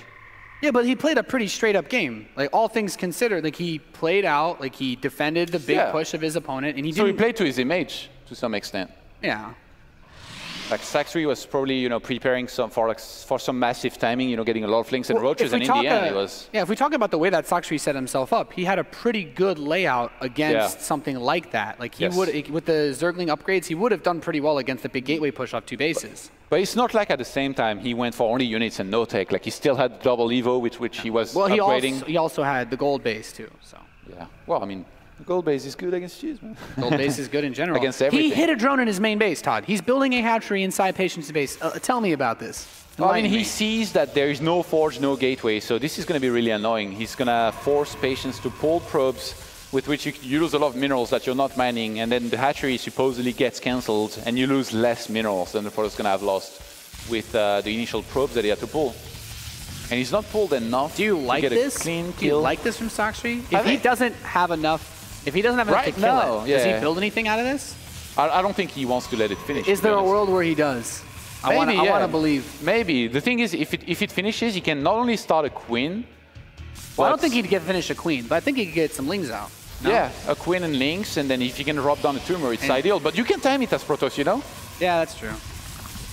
Speaker 4: Yeah, but he played a pretty straight-up game. Like all things considered, like he played out, like he defended the big push of his opponent, and he didn't.
Speaker 2: So he played to his image to some extent.
Speaker 4: Yeah.
Speaker 2: Like Sacsri was probably, preparing for some massive timing, getting a lot of flinks and roaches, and in the end, it was.
Speaker 4: Yeah, if we talk about the way that Sacsri set himself up, he had a pretty good layout against something like that. Like he would, with the Zergling upgrades, he would have done pretty well against the big gateway push off 2 bases.
Speaker 2: But it's not like at the same time he went for only units and no tech. Like he still had double EVO, which he was upgrading.
Speaker 4: He also had the gold base too. So.
Speaker 2: Yeah. Well, I mean. Gold base is good against cheese, man.
Speaker 4: Gold base is good in general.
Speaker 2: Against everything.
Speaker 4: He hit a drone in his main base, Todd. He's building a hatchery inside Patience's base. Tell me about this.
Speaker 2: Well, I mean, he sees that there is no forge, no gateway, so this is going to be really annoying. He's going to force Patience to pull probes with which you lose a lot of minerals that you're not mining, and then the hatchery supposedly gets cancelled, and you lose less minerals than the Protoss going to have lost with the initial probes that he had to pull. And he's not pulled enough
Speaker 4: to get a clean kill. Do you like this from Sacsri? If he doesn't have enough to kill it, does he build anything out of this?
Speaker 2: I don't think he wants to let it finish.
Speaker 4: Is there a world where he does? I want to believe.
Speaker 2: Maybe. The thing is, if it finishes, he can not only start a queen.
Speaker 4: Well, I don't think he'd finish a queen, but I think he could get some lings out. No?
Speaker 2: Yeah, a queen and links, and then if you can drop down a tumor, it's ideal. But you can time it as Protoss,
Speaker 4: Yeah, that's true.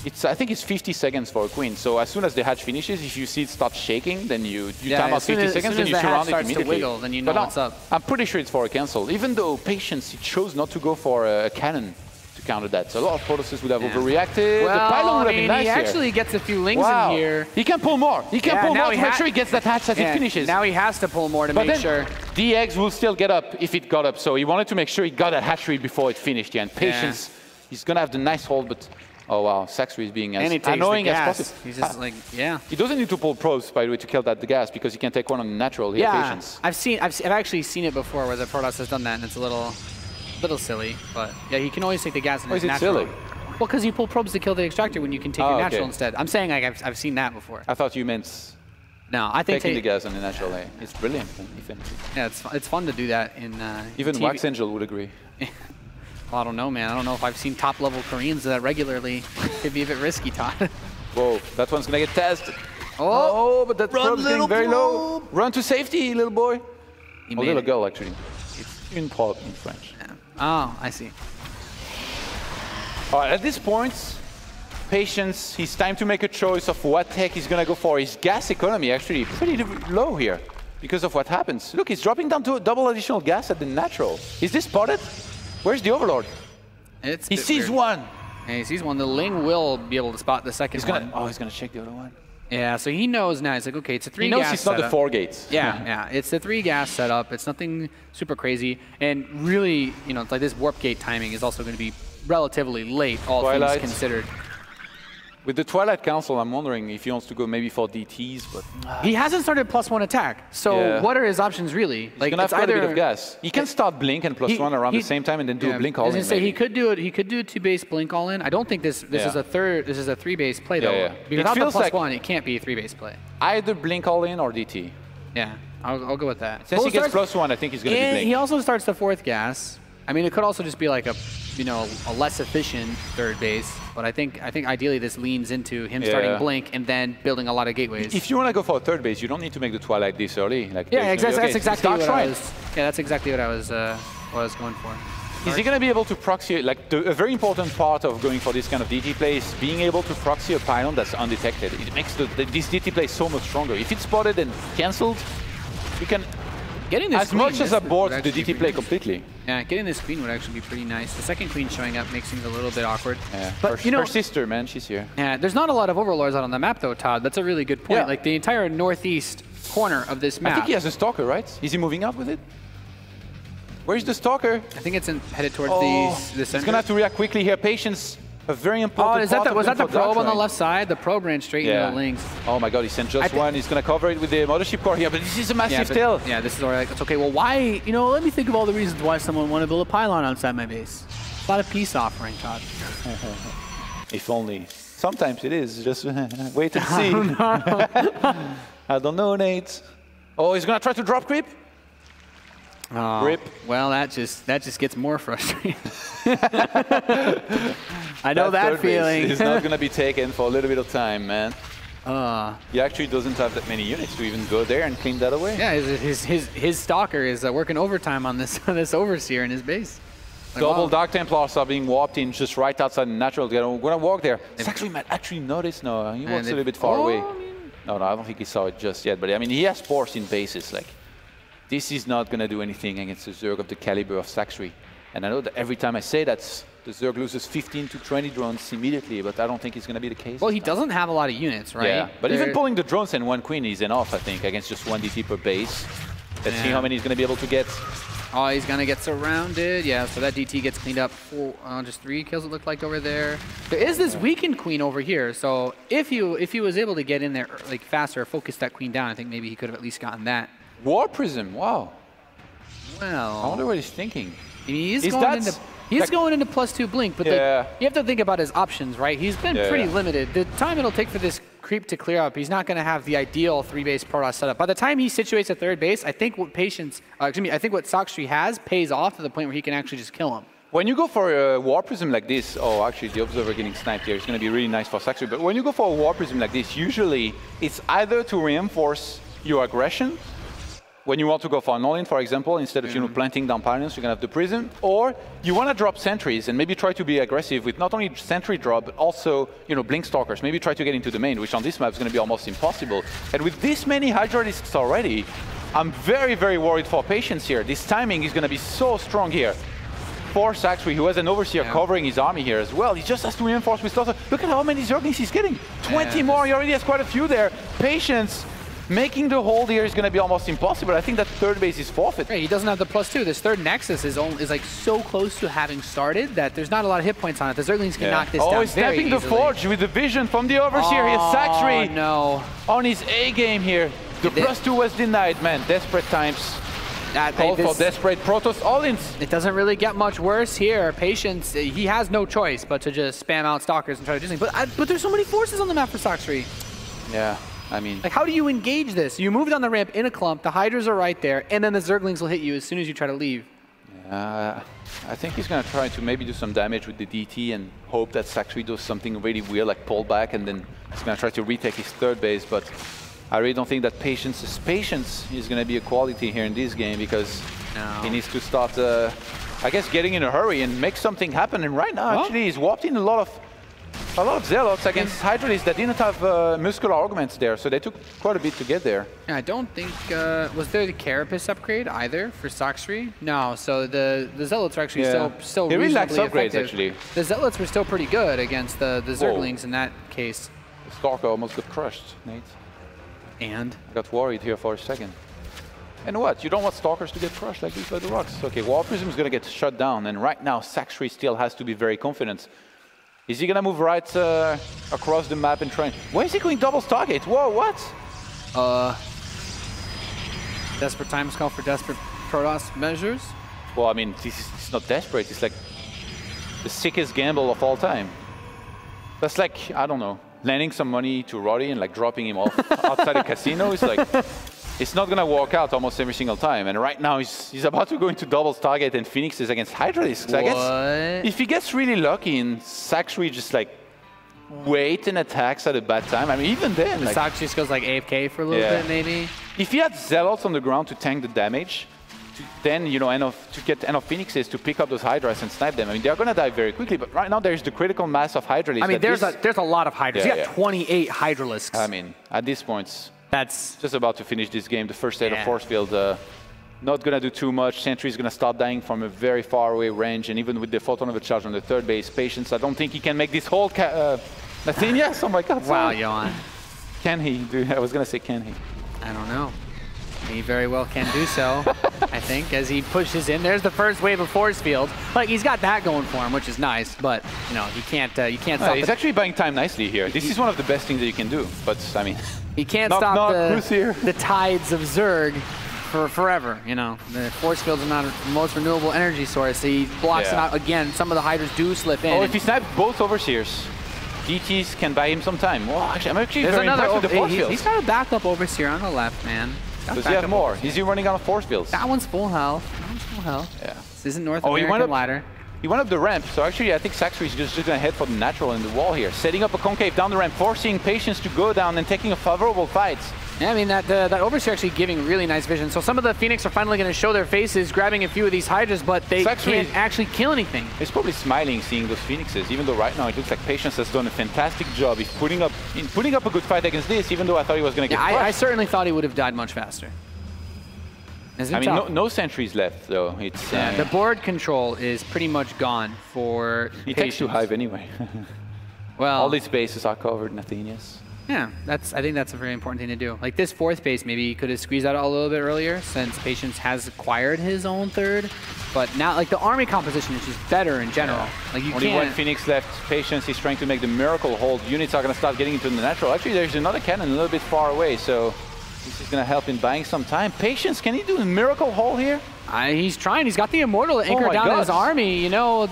Speaker 2: I think it's 50 seconds for a queen. So as soon as the hatch finishes, if you see it start shaking, then you time out 50 seconds and you surround it immediately.
Speaker 4: To wiggle, then you know what's up.
Speaker 2: I'm pretty sure it's for a cancel. Even though Patience, he chose not to go for a cannon to counter that. So a lot of Protosses would have overreacted.
Speaker 4: Well,
Speaker 2: the pylon would have been nice
Speaker 4: he actually gets a few lings in here.
Speaker 2: He can pull more. He can pull more to make sure he gets that hatch as it finishes.
Speaker 4: Now he has to pull more to make sure.
Speaker 2: The eggs will still get up if it got up. So he wanted to make sure he got a hatchery before it finished. Yeah, and Patience, he's going to have the nice hold, but oh wow, Sacsri is being as annoying as possible.
Speaker 4: He's just
Speaker 2: He doesn't need to pull probes, by the way, to kill the gas, because he can take one on the natural. He has Patience.
Speaker 4: I've actually seen it before where the Protoss has done that, and it's a little silly. But yeah, he can always take the gas in his natural.
Speaker 2: Silly?
Speaker 4: Well, because you pull probes to kill the extractor when you can take your natural instead. I'm saying like I've seen that before.
Speaker 2: I thought you meant.
Speaker 4: No, I think
Speaker 2: taking the gas on the natural A. It's brilliant.
Speaker 4: Yeah, it's fun to do that in.
Speaker 2: Even
Speaker 4: TV.
Speaker 2: Wax Angel would agree.
Speaker 4: Well, I don't know, man. I don't know if I've seen top-level Koreans do that regularly. Could be a bit risky, Todd.
Speaker 2: Whoa, that one's gonna get tested.
Speaker 4: Oh,
Speaker 2: but that probe's getting very low. Run to safety, little boy.
Speaker 4: Or
Speaker 2: little girl, actually. It's une probe in French.
Speaker 4: Yeah. Oh, I see.
Speaker 2: All right, at this point, Patience, it's time to make a choice of what tech he's gonna go for. His gas economy actually pretty low here because of what happens. Look, he's dropping down to a double additional gas at the natural. Is this spotted? Where's the Overlord? He sees one.
Speaker 4: Yeah, he sees one. The Ling will be able to spot the second one.
Speaker 2: Oh, he's going to check the other one.
Speaker 4: Yeah, so he knows now. He's like, okay, it's a 3-gas
Speaker 2: He knows it's not the 4 gates.
Speaker 4: Yeah, it's a 3-gas setup. It's nothing super crazy. And really, it's like this warp gate timing is also going to be relatively late, all things considered.
Speaker 2: With the Twilight Council, I'm wondering if he wants to go maybe for DTs, but...
Speaker 4: He hasn't started +1 attack, so what are his options really?
Speaker 2: He's gonna have quite a bit of gas. He can start Blink and +1 around the same time and then do a Blink all-in.
Speaker 4: He could do it. He could do a 2-base Blink all-in. I don't think this is a 3-base play though. Because without the +1, it can't be a 3-base play.
Speaker 2: Either Blink all-in or DT.
Speaker 4: Yeah, I'll go with that.
Speaker 2: Since he gets +1, I think he's gonna be Blink.
Speaker 4: He also starts the 4th gas. I mean, it could also just be like a you know, a less efficient third base. But I think ideally this leans into him starting Blink and then building a lot of gateways.
Speaker 2: If you want to go for a third base, you don't need to make the Twilight this early. Like,
Speaker 4: yeah, exactly.
Speaker 2: Okay,
Speaker 4: that's exactly what
Speaker 2: trying.
Speaker 4: I was. Yeah, that's exactly what I was going for.
Speaker 2: Is he going to be able to proxy, like a very important part of going for this kind of DT play is being able to proxy a pylon that's undetected. It makes this DT play so much stronger. If it's spotted and cancelled, you can, as much as abort the DT play completely.
Speaker 4: Yeah, getting this queen would actually be pretty nice. The second queen showing up makes things a little bit awkward.
Speaker 2: Yeah.
Speaker 4: But you know,
Speaker 2: her sister, man, she's here.
Speaker 4: Yeah, there's not a lot of overlords out on the map though, Todd. That's a really good point.
Speaker 2: Yeah.
Speaker 4: Like the entire northeast corner of this map.
Speaker 2: I think he has a Stalker, right? Is he moving out with it? Where's the Stalker?
Speaker 4: I think it's headed towards the center.
Speaker 2: He's gonna have to react quickly here. Patience, a very important
Speaker 4: was that the probe on the left side? The probe ran straight into the links.
Speaker 2: Oh my god, he sent just one. He's gonna cover it with the mothership core here, but this is a massive tail.
Speaker 4: Yeah, this is where like, it's okay. Well, why? You know, let me think of all the reasons why someone want to build a pylon outside my base. A lot of peace offering, Todd.
Speaker 2: If only. Sometimes it is. Just wait and see. I don't know, Nate. Oh, he's gonna try to drop creep.
Speaker 4: Oh,
Speaker 2: Rip.
Speaker 4: Well, that just gets more frustrating. I know that feeling.
Speaker 2: He's not going to be taken for a little bit of time, man. He actually doesn't have that many units to even go there and clean that away.
Speaker 4: Yeah, his Stalker is working overtime on this Overseer in his base. Like,
Speaker 2: Double Dark Templars are being warped in just right outside the natural. We're going to walk there. Sacsri might actually notice. No, he walks a little bit far away. No, I don't think he saw it just yet. But I mean, he has Force in bases. Like, this is not going to do anything against the Zerg of the caliber of Sacsri. And I know that every time I say that, the Zerg loses 15 to 20 drones immediately, but I don't think it's going to be the case.
Speaker 4: Well, he doesn't have a lot of units, right?
Speaker 2: Yeah, but even pulling the drones and one queen is enough, I think, against just one DT per base. Let's see how many he's going to be able to get.
Speaker 4: Oh, he's going to get surrounded. Yeah, so that DT gets cleaned up. Just 3 kills it looked like over there. There is this weakened queen over here, so if he was able to get in there like faster, focus that queen down, I think maybe he could have at least gotten that.
Speaker 2: War Prism, wow.
Speaker 4: Well,
Speaker 2: I wonder what he's thinking.
Speaker 4: I mean, he's going into +2 blink, but you have to think about his options, right? He's been pretty limited. The time it'll take for this creep to clear up, he's not going to have the ideal 3-base Protoss setup. By the time he situates a third base, I think what Sacsri has pays off to the point where he can actually just kill him.
Speaker 2: When you go for a War Prism like this, oh, actually the Observer getting sniped here is going to be really nice for Sacsri, but when you go for a War Prism like this, usually it's either to reinforce your aggression. When you want to go for an all-in, for example, instead of planting down pylons, you're going to have the prism. Or you want to drop sentries and maybe try to be aggressive with not only sentry drop, but also blink stalkers. Maybe try to get into the main, which on this map is going to be almost impossible. And with this many Hydralisks already, I'm very, very worried for Patience here. This timing is going to be so strong here. For Sacsri, who has an Overseer covering his army here as well. He just has to reinforce with stuff. Look at how many Zerglings he's getting. 20 more, he already has quite a few there. Patience. Making the hold here is going to be almost impossible. I think that third base is forfeit.
Speaker 4: Right, he doesn't have the +2. This third Nexus is like so close to having started that there's not a lot of hit points on it. The Zerglings can knock this down
Speaker 2: he's
Speaker 4: very
Speaker 2: stepping
Speaker 4: easily.
Speaker 2: the Forge with the vision from the Overseer. Here's Sacsri on his A game here. The +2 was denied, man. Desperate times. Call for desperate Protoss all-ins.
Speaker 4: It doesn't really get much worse here. Patience, he has no choice but to just spam out Stalkers and try to do something. But there's so many forces on the map for Sacsri.
Speaker 2: Yeah. I mean,
Speaker 4: like, how do you engage this? You move down the ramp in a clump, the Hydras are right there, and then the Zerglings will hit you as soon as you try to leave.
Speaker 2: I think he's going to try to maybe do some damage with the DT and hope that Sacsri does something really weird, like pull back, and then he's going to try to retake his third base. But I really don't think that patience is going to be a quality here in this game, because he needs to start, I guess, getting in a hurry and make something happen. And right now, actually, he's warped in a lot of Zealots against Hydralisks that didn't have muscular augments there, so they took quite a bit to get there.
Speaker 4: Yeah, I don't think, was there the Carapace upgrade either for Sacsri? No, so the Zealots are actually still
Speaker 2: they really
Speaker 4: reasonably
Speaker 2: lack upgrades,
Speaker 4: effective.
Speaker 2: actually.
Speaker 4: The Zealots were still pretty good against the Zerglings in that case.
Speaker 2: The Stalker almost got crushed, Nate.
Speaker 4: And?
Speaker 2: I got worried here for a second. And what? You don't want Stalkers to get crushed like this by the rocks. Okay, War Prism is going to get shut down, and right now Sacsri still has to be very confident. Is he going to move right across the map and try? Why is he going double Stargate? Whoa, what?
Speaker 4: Desperate times call for desperate Protoss measures?
Speaker 2: Well, I mean, it's not desperate. It's like the sickest gamble of all time. That's like, I don't know, lending some money to Roddy and like dropping him off outside a casino. It's like, it's not going to work out almost every single time. And right now, he's about to go into doubles target and Phoenixes against Hydralisks. I guess if he gets really lucky and Sacsri just like wait and attacks at a bad time, I mean, even then, like,
Speaker 4: Sacsri just goes like AFK for a little bit, maybe.
Speaker 2: If he had Zealots on the ground to tank the damage, then, you know, to get enough Phoenixes to pick up those Hydras and snipe them. I mean, they're going to die very quickly, but right now there's the critical mass of Hydralisks.
Speaker 4: I mean, there's a lot of Hydras. You got 28 Hydralisks.
Speaker 2: I mean, at this point,
Speaker 4: that's
Speaker 2: just about to finish this game. The first state of force field, not going to do too much. Sentry's going to start dying from a very far away range, and even with the photon of a charge on the third base, Patience, I don't think he can make this whole... Nothing? Yes, oh my god.
Speaker 4: Wow, Johan.
Speaker 2: Can he? I was going to say, can he?
Speaker 4: I don't know. He very well can do so, I think, as he pushes in. There's the first wave of force field. Like, he's got that going for him, which is nice, but, you know, you can't stop
Speaker 2: he's actually buying time nicely here. This is one of the best things that you can do, but, I mean...
Speaker 4: He can't stop the tides of Zerg for forever, you know. The force fields are not the most renewable energy source, so he blocks them out. Again, some of the Hydras do slip in.
Speaker 2: Oh, if he snipes both Overseers, DTs can buy him some time. Well, actually, I'm actually very impressed with the force fields.
Speaker 4: He's got a backup Overseer on the left, man.
Speaker 2: Does he have more? Is he running out of force fields?
Speaker 4: That one's full health. That one's full health.
Speaker 2: Yeah.
Speaker 4: This isn't North American ladder.
Speaker 2: He went up the ramp, so actually I think Sacsri is just going to head for the natural in the wall here. Setting up a concave down the ramp, forcing Patience to go down and taking a favorable fight.
Speaker 4: Yeah, I mean, that Overseer actually giving really nice vision. So some of the Phoenix are finally going to show their faces, grabbing a few of these Hydras, but they can't actually kill anything.
Speaker 2: He's probably smiling seeing those Phoenixes, even though right now it looks like Patience has done a fantastic job in putting up a good fight against this, even though I thought he was going to get crushed.
Speaker 4: I certainly thought he would have died much faster.
Speaker 2: I mean, no sentries left, though. It's
Speaker 4: the board control is pretty much gone for
Speaker 2: He takes to Hive anyway.
Speaker 4: Well,
Speaker 2: all these bases are covered, Nathanias.
Speaker 4: Yeah, I think that's a very important thing to do. Like this fourth base, maybe he could have squeezed out a little bit earlier since Patience has acquired his own third. But now, like the army composition is just better in general. Yeah. Like you
Speaker 2: Only one Phoenix left. Patience is trying to make the miracle hold. Units are going to start getting into the natural. Actually, there's another cannon a little bit far away, so this is going to help in buying some time. Patience, can he do a miracle haul here?
Speaker 4: He's trying. He's got the Immortal anchored down in his army. You know,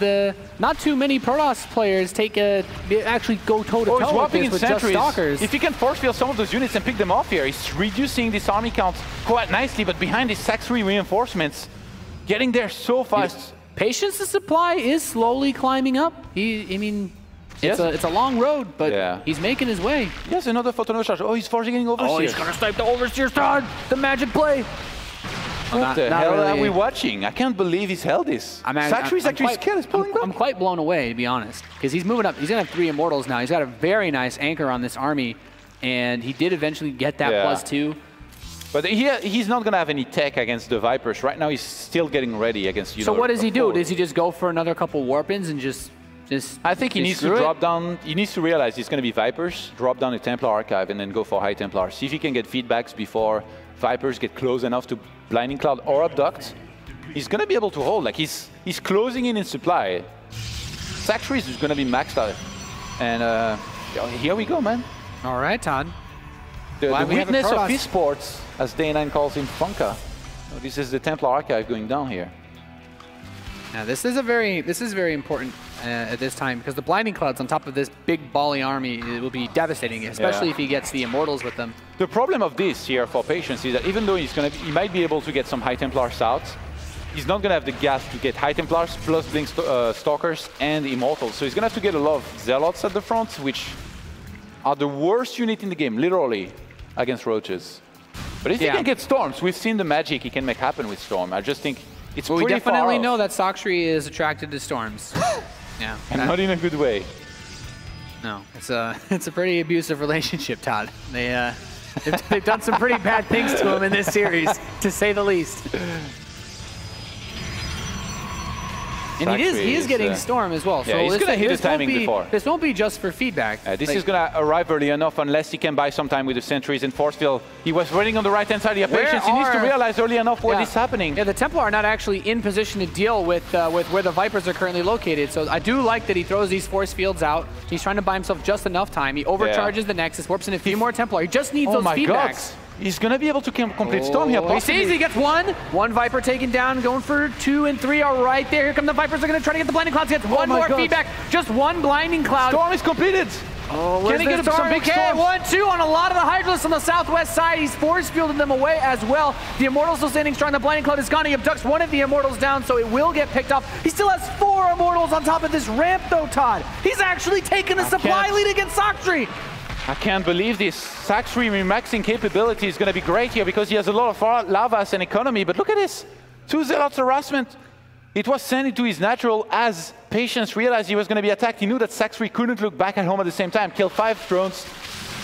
Speaker 4: not too many Protoss players actually go toe-to-toe with just Stalkers.
Speaker 2: If he can force field some of those units and pick them off here, he's reducing this army count quite nicely, but behind his Sacsri reinforcements, getting there so fast.
Speaker 4: Patience's supply is slowly climbing up. It's a long road, but he's making his way.
Speaker 2: Yes, another photon charge. Oh, he's forcing Overseer.
Speaker 4: Oh, he's going to snipe the Overseer star. The magic play.
Speaker 2: What the hell are we watching? I can't believe he's held this. Sacri's actually scared. He's pulling back.
Speaker 4: I'm quite blown away, to be honest, because he's moving up. He's going to have 3 Immortals now. He's got a very nice anchor on this army, and he did eventually get that +2.
Speaker 2: But he's not going to have any tech against the Vipers. Right now, he's still getting ready against,
Speaker 4: So what does he do? Does he just go for another couple Warpins and just
Speaker 2: I think he needs to drop down. He needs to realize it's going to be Vipers, drop down a Templar Archive, and then go for High Templar. See if he can get feedbacks before Vipers get close enough to Blinding Cloud or Abduct. He's going to be able to hold. Like he's closing in supply. Sacsri is going to be maxed out. And here we go, man.
Speaker 4: All right, Todd.
Speaker 2: The weakness of esports, as Day9 calls him, Funka. So this is the Templar Archive going down here.
Speaker 4: Now this is very important at this time because the Blinding Clouds on top of this big Bali army will be devastating, especially if he gets the Immortals with them.
Speaker 2: The problem of this here for Patience is that even though he might be able to get some High Templars out, he's not going to have the gas to get High Templars plus Blink Stalkers and Immortals. So he's going to have to get a lot of Zealots at the front, which are the worst unit in the game, literally, against Roaches. But if he can get Storms, we've seen the magic he can make happen with Storm. I just think it's pretty far off.
Speaker 4: We definitely know that Sacsri is attracted to Storms. Yeah,
Speaker 2: and not in a good way.
Speaker 4: No, it's a pretty abusive relationship, Todd. They've done some pretty bad things to him in this series, to say the least. And he is getting Storm as well.
Speaker 2: Yeah, so he's going to hit the timing before.
Speaker 4: This won't be just for feedback.
Speaker 2: This is going to arrive early enough unless he can buy some time with the sentries and force field. He was running on the right-hand side of the Patience. He needs to realize early enough what is happening.
Speaker 4: Yeah, the Templar are not actually in position to deal with where the Vipers are currently located. So I do like that he throws these force fields out. He's trying to buy himself just enough time. He overcharges the Nexus, warps in a few more Templar. He just needs those feedbacks.
Speaker 2: He's going to be able to complete Storm here.
Speaker 4: He sees he gets one Viper taken down, going for 2 and 3 are right there. Here come the Vipers. They're going to try to get the Blinding Clouds. Gets one more feedback. Just one Blinding Cloud.
Speaker 2: Storm is completed.
Speaker 4: Oh,
Speaker 2: Can he get some big storms?
Speaker 4: 1-2 on a lot of the Hydralisks on the southwest side. He's force fielded them away as well. The Immortal's still standing strong. The Blinding Cloud is gone. He abducts one of the Immortals down, so it will get picked up. He still has 4 Immortals on top of this ramp, though, Todd. He's actually taken a supply lead against Sacsri.
Speaker 2: I can't believe this. Sacsri remaxing capability is going to be great here because he has a lot of lavas and economy, but look at this. 2 Zealots harassment. It was sent into his natural as Patience realized he was going to be attacked. He knew that Sacsri couldn't look back at home at the same time. Kill 5 drones,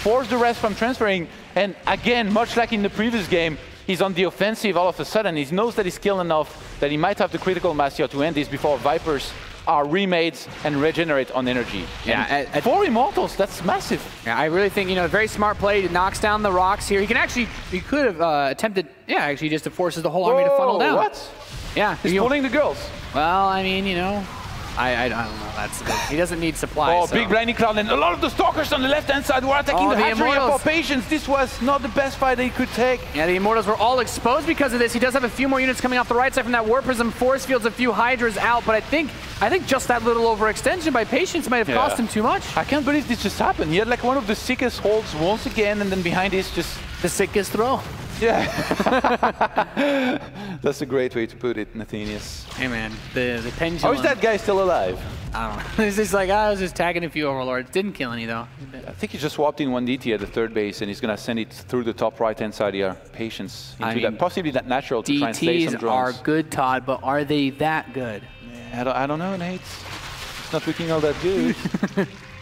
Speaker 2: forced the rest from transferring, and again, much like in the previous game, he's on the offensive all of a sudden. He knows that he's killed enough that he might have the critical mass here to end this before Vipers are remade and regenerate on energy.
Speaker 4: Yeah,
Speaker 2: 4 Immortals, that's massive.
Speaker 4: Yeah, I really think, very smart play. He knocks down the rocks here. He could have attempted, actually just to forces the whole army to funnel down.
Speaker 2: What?
Speaker 4: Yeah.
Speaker 2: He's pulling the girls.
Speaker 4: Well, I mean, I don't know. He doesn't need supplies.
Speaker 2: Oh,
Speaker 4: so.
Speaker 2: big Blinding Cloud, and a lot of the Stalkers on the left-hand side were attacking the hatchery for Patience. This was not the best fight they could take.
Speaker 4: Yeah, the Immortals were all exposed because of this. He does have a few more units coming off the right side from that War Prism. Force fields a few Hydras out, but I think just that little overextension by Patience might have cost him too much.
Speaker 2: I can't believe this just happened. He had like one of the sickest holds once again, and then behind this just...
Speaker 4: the sickest throw.
Speaker 2: Yeah. That's a great way to put it, Nathanius.
Speaker 4: Hey man, the pendulum.
Speaker 2: How is that guy still alive?
Speaker 4: I don't know. It's just like, I was just tagging a few Overlords. Didn't kill any though.
Speaker 2: I think he just swapped in 1 DT at the 3rd base, and he's going to send it through the top right-hand side here. Patience. Into possibly that natural to try and slay some
Speaker 4: DTs
Speaker 2: drones.
Speaker 4: are good, Todd, but are they that good?
Speaker 2: Yeah, I don't know, Nate. It's not looking all that good.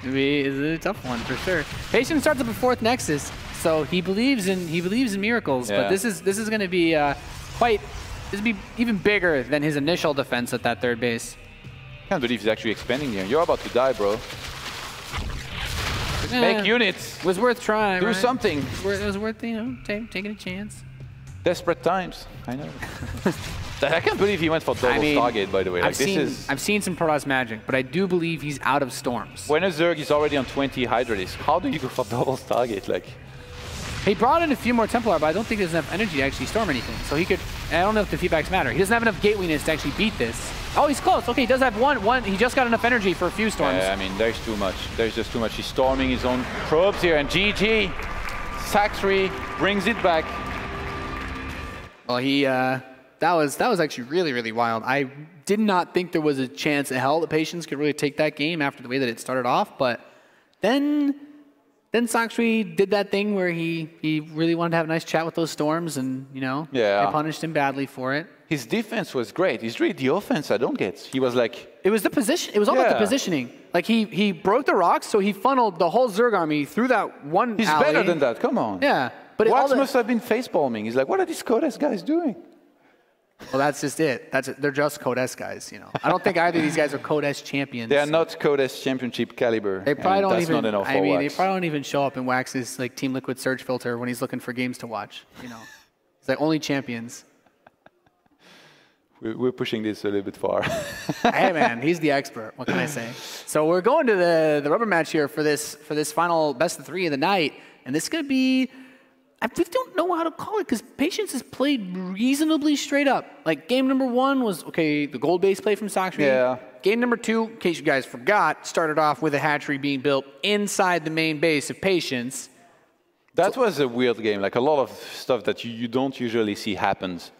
Speaker 4: It's a tough one for sure. Patience starts up a 4th Nexus, so he believes in miracles. But this is going to be this will be even bigger than his initial defense at that 3rd base.
Speaker 2: Can't believe he's actually expanding here. You're about to die, bro. Make units.
Speaker 4: It was worth trying.
Speaker 2: Do something.
Speaker 4: It was worth taking a chance.
Speaker 2: Desperate times. I know. I can't believe he went for double Stargate, by the way.
Speaker 4: I've seen some Protoss magic, but I do believe he's out of storms.
Speaker 2: When a Zerg is already on 20 Hydralisks, how do you go for double Stargate?
Speaker 4: He brought in a few more Templar, but I don't think there's enough energy to actually storm anything. So he could, I don't know if the feedbacks matter. He doesn't have enough gatewiness to actually beat this. Oh, he's close. Okay, he does have one. He just got enough energy for a few storms.
Speaker 2: Yeah, I mean, there's too much. There's just too much. He's storming his own probes here, and GG. Sacsri brings it back.
Speaker 4: Well, that was actually really, really wild. I did not think there was a chance in hell that Patience could really take that game after the way that it started off, but then Sacsri did that thing where he really wanted to have a nice chat with those storms, and they punished him badly for it.
Speaker 2: His defense was great. It's really the offense I don't get. He was like...
Speaker 4: It was the position. It was all about the positioning. Like, he broke the rocks, so he funneled the whole Zerg army through that one
Speaker 2: He's
Speaker 4: alley.
Speaker 2: better than that. Come on.
Speaker 4: Yeah. But
Speaker 2: Wax must have been facepalming. He's like, what are these Codes guys doing?
Speaker 4: Well, that's just it. They're just Codes guys, I don't think either of these guys are Codes champions.
Speaker 2: They are not Codes championship caliber.
Speaker 4: They probably don't even.
Speaker 2: Not enough
Speaker 4: I mean, they probably don't even show up in Wax's Team Liquid search filter when he's looking for games to watch. It's like only champions.
Speaker 2: We're pushing this a little bit far.
Speaker 4: Hey man, he's the expert. What can I say? So we're going to the rubber match here for this final best of 3 of the night, and this is going to be. I really don't know how to call it because Patience has played reasonably straight up. Like, game number 1 was, the gold base play from Sacsri.
Speaker 2: Yeah.
Speaker 4: Game number 2, in case you guys forgot, started off with a hatchery being built inside the main base of Patience.
Speaker 2: That was a weird game. Like, a lot of stuff that you don't usually see happens.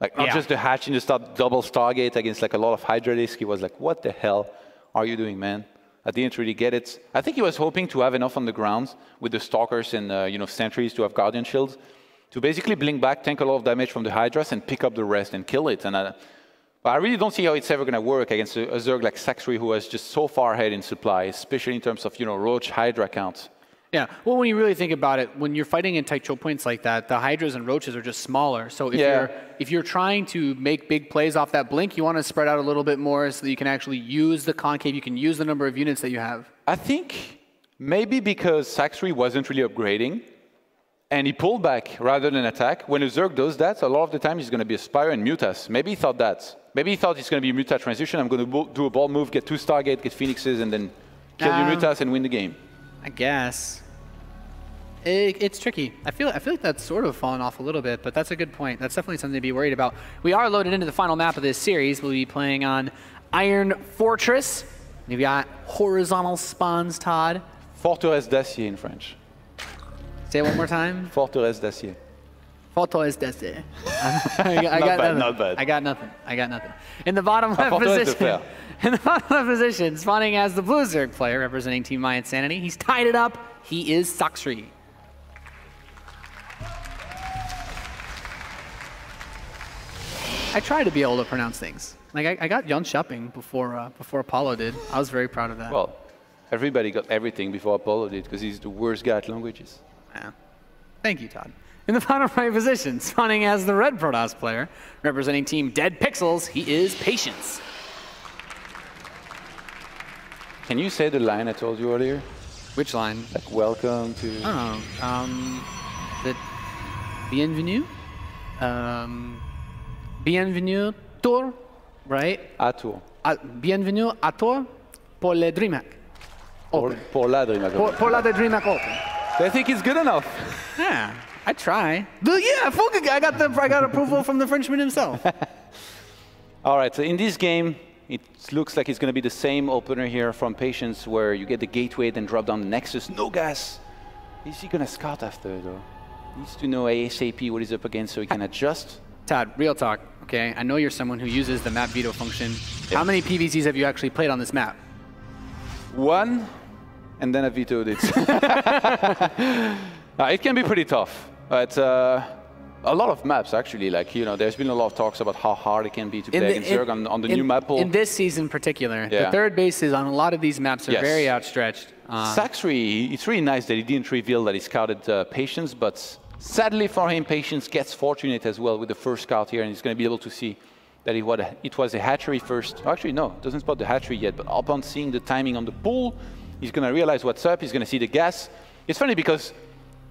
Speaker 2: Like, not just the hatch in the start, double Stargate against, a lot of Hydralisk. He was like, what the hell are you doing, man? I didn't really get it. I think he was hoping to have enough on the ground with the Stalkers and sentries to have Guardian Shields to basically blink back, tank a lot of damage from the Hydras, and pick up the rest and kill it. But I really don't see how it's ever going to work against a Zerg like Sacsri, who was just so far ahead in supply, especially in terms of Roach Hydra counts.
Speaker 4: Yeah, well, when you really think about it, when you're fighting in tight choke points like that, the Hydras and Roaches are just smaller. So if you're trying to make big plays off that blink, you want to spread out a little bit more so that you can actually use the concave, you can use the number of units that you have.
Speaker 2: I think maybe because Sacsri wasn't really upgrading, and he pulled back rather than attack. When a Zerg does that, a lot of the time he's going to be a Spire and Mutas. Maybe he thought that. Maybe he thought it's going to be a Muta transition. I'm going to do a ball move, get 2 Stargate, get Phoenixes, and then kill your Mutas and win the game.
Speaker 4: I guess. It's tricky. I feel like that's sort of fallen off a little bit, but that's a good point. That's definitely something to be worried about. We are loaded into the final map of this series. We'll be playing on Iron Fortress. We've got horizontal spawns, Todd.
Speaker 2: Forteresse d'Acier in French.
Speaker 4: Say it one more time.
Speaker 2: Forteresse d'Acier.
Speaker 4: Forteresse d'Acier. I got nothing.
Speaker 2: Not bad.
Speaker 4: I got nothing. I got nothing. In the bottom left
Speaker 2: Forteresse de
Speaker 4: position.
Speaker 2: Fer.
Speaker 4: In the bottom left position, spawning as the blue Zerg player representing Team My Insanity. He's tied it up. He is Sacsri. I try to be able to pronounce things. Like I got Jan Shopping before Apollo did. I was very proud of that.
Speaker 2: Well, everybody got everything before Apollo did because he's the worst guy at languages.
Speaker 4: Yeah. Thank you, Todd. In the bottom right position, spawning as the red Protoss player, representing Team Dead Pixels, he is Patience.
Speaker 2: Can you say the line I told you earlier?
Speaker 4: Which line?
Speaker 2: Like, welcome to...
Speaker 4: The bienvenue? Bienvenue tour, right?
Speaker 2: À tour.
Speaker 4: Bienvenue à tour pour le DreamHack Open.
Speaker 2: Pour la DreamHack Open.
Speaker 4: Pour la DreamHack Open.
Speaker 2: I think it's good enough.
Speaker 4: Yeah, I try. Yeah, I got approval from the Frenchman himself.
Speaker 2: All right, so in this game, it looks like it's going to be the same opener here from Patience, where you get the gateway, then drop down the Nexus. No gas. Is he going to scout after, though? Needs to know ASAP what he's up against so he can adjust.
Speaker 4: Todd, real talk, okay? I know you're someone who uses the map veto function. Yeah. How many PvZs have you actually played on this map?
Speaker 2: One, and then I vetoed it. It can be pretty tough. But a lot of maps, actually. Like, you know, there's been a lot of talks about how hard it can be to play against Zerg on the new map pool.
Speaker 4: In this season in particular, the third bases on a lot of these maps are very outstretched.
Speaker 2: Sacsri, it's really nice that he didn't reveal that he scouted Patience, but sadly for him, Patience gets fortunate as well with the first scout here, and he's going to be able to see that it was a hatchery first. Actually, no, doesn't spot the hatchery yet, but upon seeing the timing on the pool, he's going to realize what's up, he's going to see the gas. It's funny because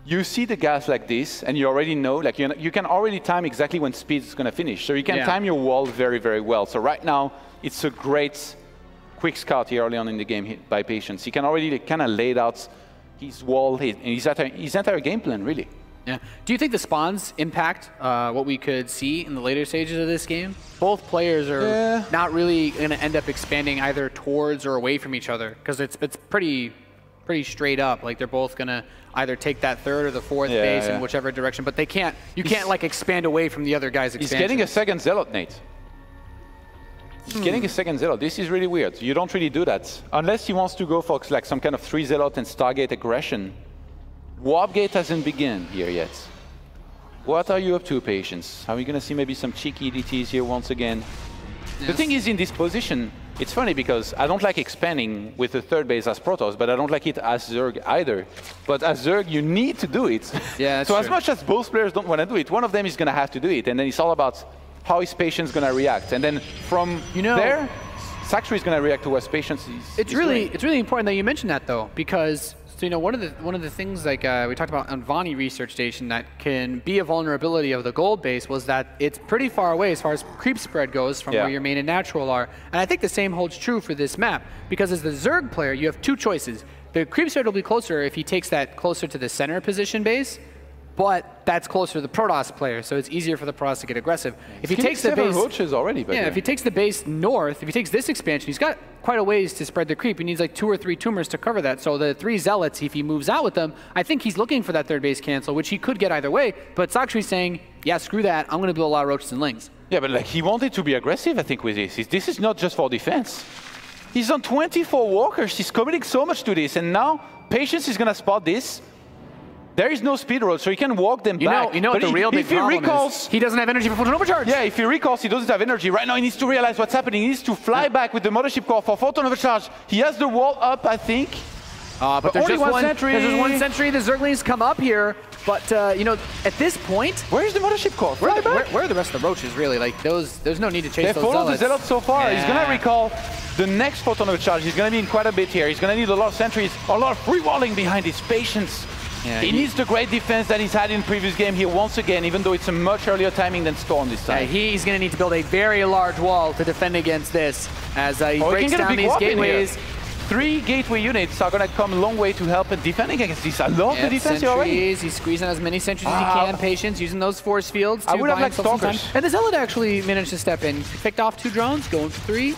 Speaker 2: you see the gas like this, and you already know, like you can already time exactly when speed is going to finish. So you can time your wall very, very well. So right now, it's a great quick scout here early on in the game by Patience. He can already kind of lay out his wall, his entire game plan, really.
Speaker 4: Yeah. Do you think the spawns impact what we could see in the later stages of this game? Both players are not really going to end up expanding either towards or away from each other, because it's pretty straight up. Like, they're both going to either take that third or the fourth base in whichever direction, but you can't like expand away from the other guy's expansion.
Speaker 2: He's getting a second Zealot, Nate. He's getting a second Zealot. This is really weird. You don't really do that. Unless he wants to go for like some kind of 3 Zealot and Stargate aggression. Warpgate hasn't begun here yet. What are you up to, Patience? Are we going to see maybe some cheeky EDTs here once again? Yes. The thing is, in this position, it's funny because I don't like expanding with the third base as Protoss, but I don't like it as Zerg either. But as Zerg, you need to do it. Yeah, so true. As much as both players don't want to do it, one of them is going to have to do it. And then it's all about how is Patience going to react. And then from there, Sacsri is going to react to what Patience is.
Speaker 4: It's really important that you mention that, though, because one of the things like we talked about on Vani Research Station that can be a vulnerability of the gold base was that it's pretty far away as far as creep spread goes from where your main and natural are. And I think the same holds true for this map, because as the Zerg player, you have two choices. The creep spread will be closer if he takes that closer to the center position base, but that's closer to the Protoss player, so it's easier for the Protoss to get aggressive. If he takes the base,
Speaker 2: roaches already,
Speaker 4: if he takes the base north, if he takes this expansion, he's got quite a ways to spread the creep. He needs like 2 or 3 tumors to cover that. So the 3 Zealots, if he moves out with them, I think he's looking for that third base cancel, which he could get either way. But Sacsri's saying, yeah, screw that. I'm going to build a lot of roaches and lings.
Speaker 2: Yeah, but like he wanted to be aggressive, I think, with this. This is not just for defense. He's on 24 walkers. He's committing so much to this, and now Patience is going to spot this. There is no speed road, so he can walk them back.
Speaker 4: You know what the real big problem is? He doesn't have energy for photon overcharge.
Speaker 2: Yeah, if he recalls, he doesn't have energy. Right now, he needs to realize what's happening. He needs to fly back with the mothership core for photon overcharge. He has the wall up, I think.
Speaker 4: But there's just one sentry. There's just one sentry. The Zerglings come up here. But, at this point...
Speaker 2: Where's the mothership core?
Speaker 4: Where are the rest of the roaches, really? Like, there's no need to chase those Zealots.
Speaker 2: They followed the Zealots so far. Yeah. He's going to recall the next photon overcharge. He's going to be in quite a bit here. He's going to need a lot of sentries, a lot of free walling behind his Patience. Yeah, he needs the great defense that he's had in the previous game here once again, even though it's a much earlier timing than Storm this time.
Speaker 4: Yeah, he's going to need to build a very large wall to defend against this as he breaks down these gateways.
Speaker 2: 3 gateway units are going to come a long way to help in defending against this. I love the defense here already.
Speaker 4: He's squeezing as many sentries as he can. Patience, using those force fields.
Speaker 2: I would have liked Stalkers.
Speaker 4: And the Zealot actually managed to step in. Picked off 2 drones, going for 3.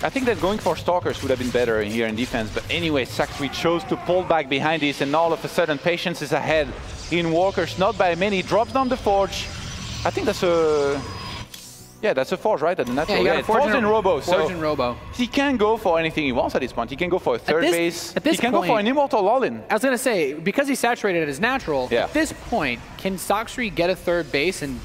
Speaker 2: I think that going for Stalkers would have been better here in defense, but anyway, Sacsri chose to pull back behind this, and all of a sudden, Patience is ahead in Walkers, not by many. Drops down the Forge. I think that's a... Yeah, that's a Forge, right? At the natural.
Speaker 4: Yeah,
Speaker 2: Forge and Robo.
Speaker 4: Forge and Robo.
Speaker 2: He can go for anything he wants at this point. He can go for a third base. He can go for an Immortal all-in.
Speaker 4: I was going to say, because he's saturated at his natural, at this point, can Sacsri get a third base and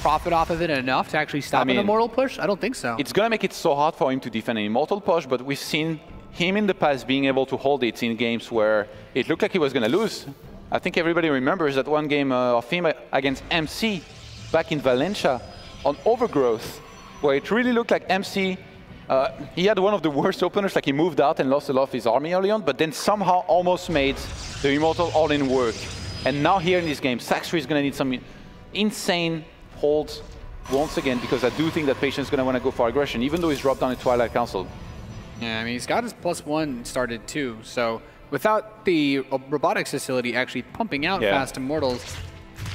Speaker 4: profit off of it enough to actually stop an Immortal push? I don't think so.
Speaker 2: It's going to make it so hard for him to defend an Immortal push, but we've seen him in the past being able to hold it in games where it looked like he was going to lose. I think everybody remembers that one game of him against MC back in Valencia on Overgrowth, where it really looked like MC, he had one of the worst openers, like he moved out and lost a lot of his army early on, but then somehow almost made the Immortal all-in work. And now here in this game, Sacsri is going to need some insane holds once again, because I do think that Patience is going to want to go for aggression, even though he's dropped down in Twilight Council.
Speaker 4: Yeah, I mean, he's got his +1 started too, so without the robotics facility actually pumping out fast Immortals,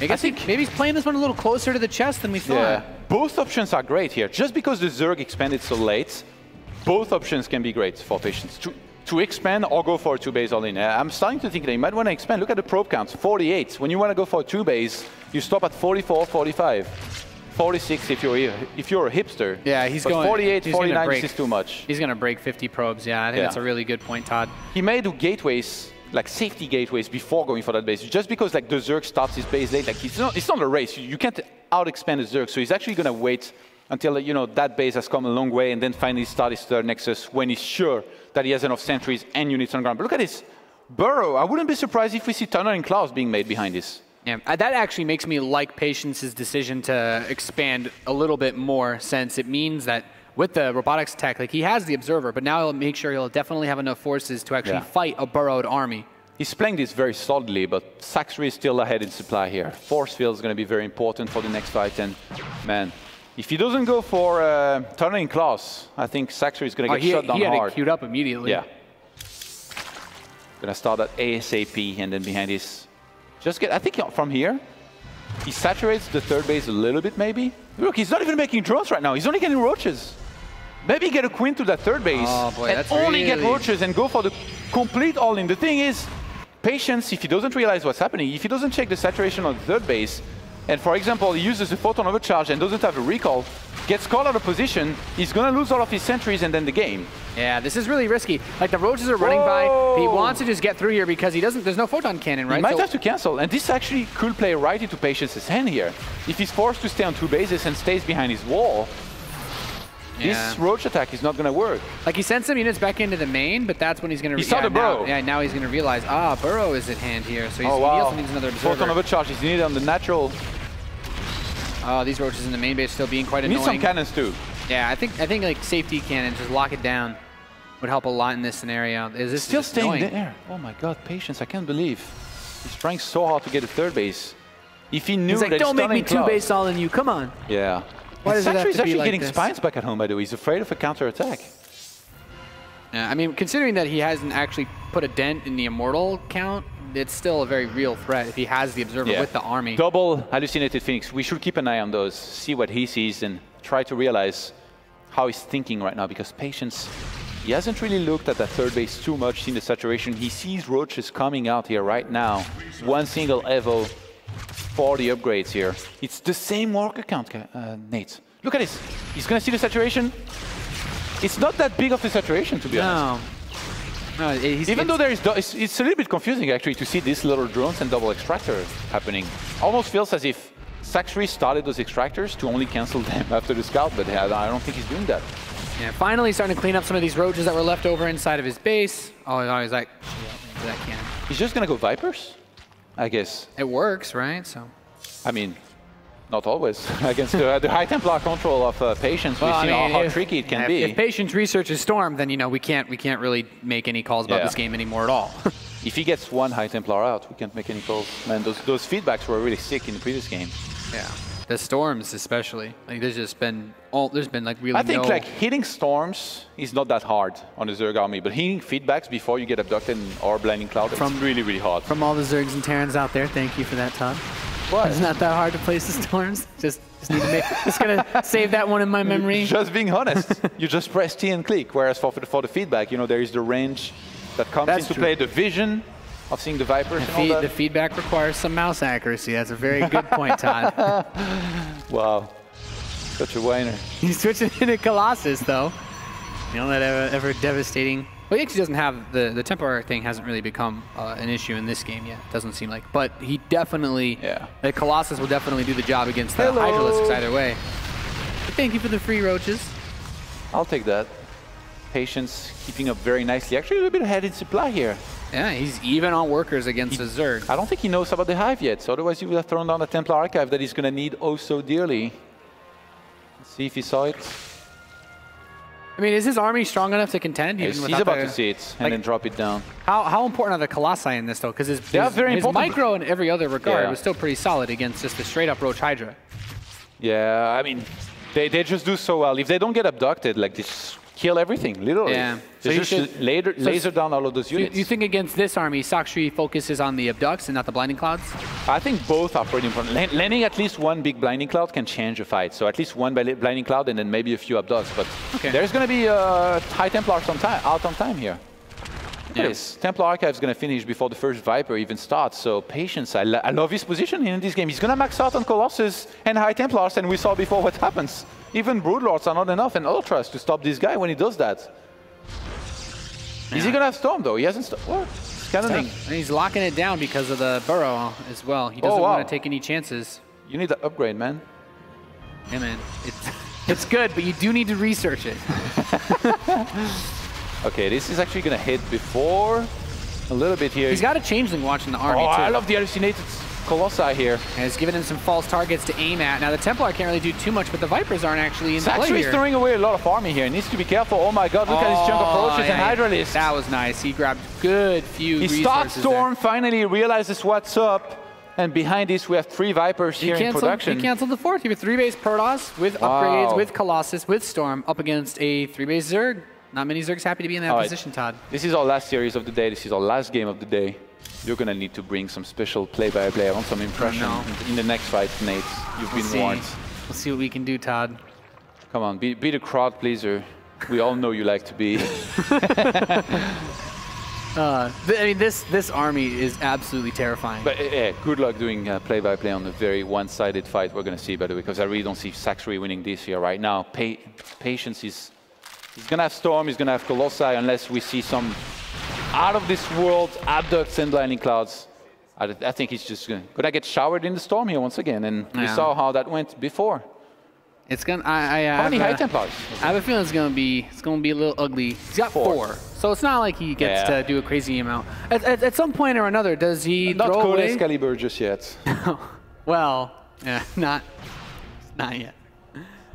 Speaker 4: I think maybe he's playing this one a little closer to the chest than we thought.
Speaker 2: Yeah, both options are great here. Just because the Zerg expanded so late, both options can be great for Patience. To expand or go for a 2-base all-in. I'm starting to think that you might want to expand. Look at the probe counts, 48. When you want to go for a 2-base, you stop at 44, 45. 46 if you're a hipster.
Speaker 4: Yeah, he's
Speaker 2: but
Speaker 4: going
Speaker 2: 48,
Speaker 4: he's
Speaker 2: 49
Speaker 4: break,
Speaker 2: is too much.
Speaker 4: He's going to break 50 probes. Yeah, I think that's a really good point, Todd.
Speaker 2: He may do gateways, like safety gateways, before going for that base. Just because like the Zerg starts his base late, like it's not a race. You can't out-expand the Zerg, so he's actually going to wait until that base has come a long way and then finally start his third Nexus when he's sure that he has enough sentries and units on ground. But look at this. Burrow, I wouldn't be surprised if we see Tunneling Claws being made behind this.
Speaker 4: Yeah, that actually makes me like Patience's decision to expand a little bit more, since it means that with the robotics tech, like he has the Observer, but now he'll make sure he'll definitely have enough forces to actually fight a burrowed army. He's playing this very solidly, but Sacsri is still ahead in supply here. Force field is going to be very important for the next fight, and man, if he doesn't go for Tunneling Claws, I think Sacsri is going to get shut down hard. He had it queued up immediately. Yeah. Going to start at ASAP, and then behind this, I think from here, he saturates the third base a little bit, maybe. Look, he's not even making drones right now. He's only getting roaches. Maybe get a queen to that third base, and only get roaches and go for the complete all-in. The thing is, Patience, if he doesn't realize what's happening, if he doesn't check the saturation on the third base, and for example, he uses a photon overcharge and doesn't have a recall, gets caught out of position, he's going to lose all of his sentries and then the game. Yeah, this is really risky. Like the roaches are running by, he wants to just get through here because there's no photon cannon, right? He might have to cancel, and this actually could play right into Patience's hand here. If he's forced to stay on 2 bases and stays behind his wall, this roach attack is not going to work. Like he sent some units back into the main, but that's when he's going to... He saw the burrow. Now he's going to realize, burrow is at hand here, so he also needs another observer. Photon overcharge is needed on the natural. Oh, these roaches in the main base still being quite annoying. Need some cannons too. Yeah, I think like safety cannons, just lock it down, would help a lot in this scenario. Is this still staying there? Oh my God, Patience! I can't believe he's trying so hard to get a third base. If he knew that, don't make me 2-base all in you. Come on. Yeah. Why does it have to be like this? He's actually getting spines back at home, by the way. He's afraid of a counter-attack. Yeah, I mean, considering that he hasn't actually put a dent in the Immortal count, it's still a very real threat if he has the Observer with the army. Double Hallucinated Phoenix. We should keep an eye on those, see what he sees, and try to realize how he's thinking right now, because Patience, he hasn't really looked at that third base too much, seen the saturation. He sees roaches coming out here right now. One single Evo for the upgrades here. It's the same worker count, Nate. Look at this. He's going to see the saturation. It's not that big of a saturation, to be honest. No, even though it's a little bit confusing actually to see these little drones and double extractor happening. Almost feels as if Sacsri started those extractors to only cancel them after the scout, but I don't think he's doing that. Yeah, finally starting to clean up some of these roaches that were left over inside of his base. Oh, he's like, that cannon. He's just gonna go Vipers, I guess. It works, right? So, I mean, not always against the High Templar control of Patience. We've seen how tricky it can be. If Patience researches Storm, then we can't really make any calls about this game anymore at all. If he gets one High Templar out, we can't make any calls. Man, those feedbacks were really sick in the previous game. Yeah, the Storms especially. Like there's been like really. I think like hitting Storms is not that hard on the Zerg army, but hitting feedbacks before you get abducted or Blinding Cloud is really hard. From all the Zergs and Terrans out there, thank you for that, Todd.
Speaker 2: What?
Speaker 4: It's not that hard to place the storms. Just need to just gonna save that one in my memory.
Speaker 2: Just being honest, you just press T and click. Whereas for the feedback, you know, there is the range that comes into play, the vision of seeing the Vipers and all that.
Speaker 4: The feedback requires some mouse accuracy. That's a very good point, Todd.
Speaker 2: Wow, such a whiner.
Speaker 4: He's switching into Colossus, though. You know, that ever devastating. Well, he actually doesn't have the temporary thing hasn't really become an issue in this game yet. Doesn't seem like, but he definitely, the Colossus will definitely do the job against the Hydralisks either way. But thank you for the free roaches.
Speaker 2: I'll take that. Patience keeping up very nicely. Actually, a little bit ahead in supply here.
Speaker 4: Yeah, he's even on workers against the Zerg.
Speaker 2: I don't think he knows about the Hive yet. So otherwise, he would have thrown down the Templar Archive that he's going to need oh so dearly. Let's see if he saw it.
Speaker 4: I mean, is his army strong enough to contend?
Speaker 2: He's about to see it and then drop it down.
Speaker 4: How important are the Colossi in this, though? Because his micro in every other regard was still pretty solid against just the straight-up Roach Hydra.
Speaker 2: Yeah, I mean, they just do so well. If they don't get abducted, like, they just kill everything, literally.
Speaker 4: Yeah.
Speaker 2: So you should laser down all of those units.
Speaker 4: You think against this army, Sacsri focuses on the abducts and not the blinding clouds?
Speaker 2: I think both are pretty important. Landing at least one big blinding cloud can change a fight. So at least one blinding cloud and then maybe a few abducts. But there's going to be High Templars out on time here. Look at this. Templar Archive is going to finish before the first Viper even starts. So patience. I love his position in this game. He's going to max out on Colossus and High Templars, and we saw before what happens. Even Broodlords are not enough and Ultras to stop this guy when he does that. Is he going to have Storm, though? He hasn't What? Cannoning.
Speaker 4: And he's locking it down because of the Burrow as well. He doesn't want to take any chances.
Speaker 2: You need to upgrade, man.
Speaker 4: Yeah, man. It's good, but you do need to research it.
Speaker 2: Okay, this is actually going to hit before a little bit here.
Speaker 4: He's got a changeling watching the army, too.
Speaker 2: I love the hallucinated Colossi here.
Speaker 4: And it's giving him some false targets to aim at. Now, the Templar can't really do too much, but the Vipers aren't actually in play here.
Speaker 2: Sacsri's throwing away a lot of army here. He needs to be careful. Oh my god, look at his chunk of roaches and Hydralisks.
Speaker 4: That was nice. He grabbed good few resources.
Speaker 2: He starts Storm, finally realizes what's up. And behind this, we have 3 Vipers here in production.
Speaker 4: He canceled the 4th. He have a 3-base Protoss with upgrades, with Colossus, with Storm, up against a 3-base Zerg. Not many Zergs happy to be in that position, Todd.
Speaker 2: This is our last series of the day. This is our last game of the day. You're going to need to bring some special play-by-play. I want some impression in the next fight, Nate. You've been warned.
Speaker 4: We'll see what we can do, Todd.
Speaker 2: Come on, be the crowd pleaser. We all know you like to be.
Speaker 4: I mean, this army is absolutely terrifying.
Speaker 2: But good luck doing play-by-play on a very one-sided fight we're going to see, by the way, because I really don't see Sacsri winning this here right now. Patience is... He's going to have Storm, he's going to have Colossi, unless we see some out-of-this-world abducts and blinding clouds. I think he's just going to get showered in the Storm here once again, and we saw how that went before.
Speaker 4: It's going.
Speaker 2: How many High Templars?
Speaker 4: I have a feeling it's going to be a little ugly. He's got 4, so it's not like he gets to do a crazy amount. At some point or another, does he
Speaker 2: not
Speaker 4: throw away?
Speaker 2: Excalibur just yet.
Speaker 4: Well, yeah, not yet.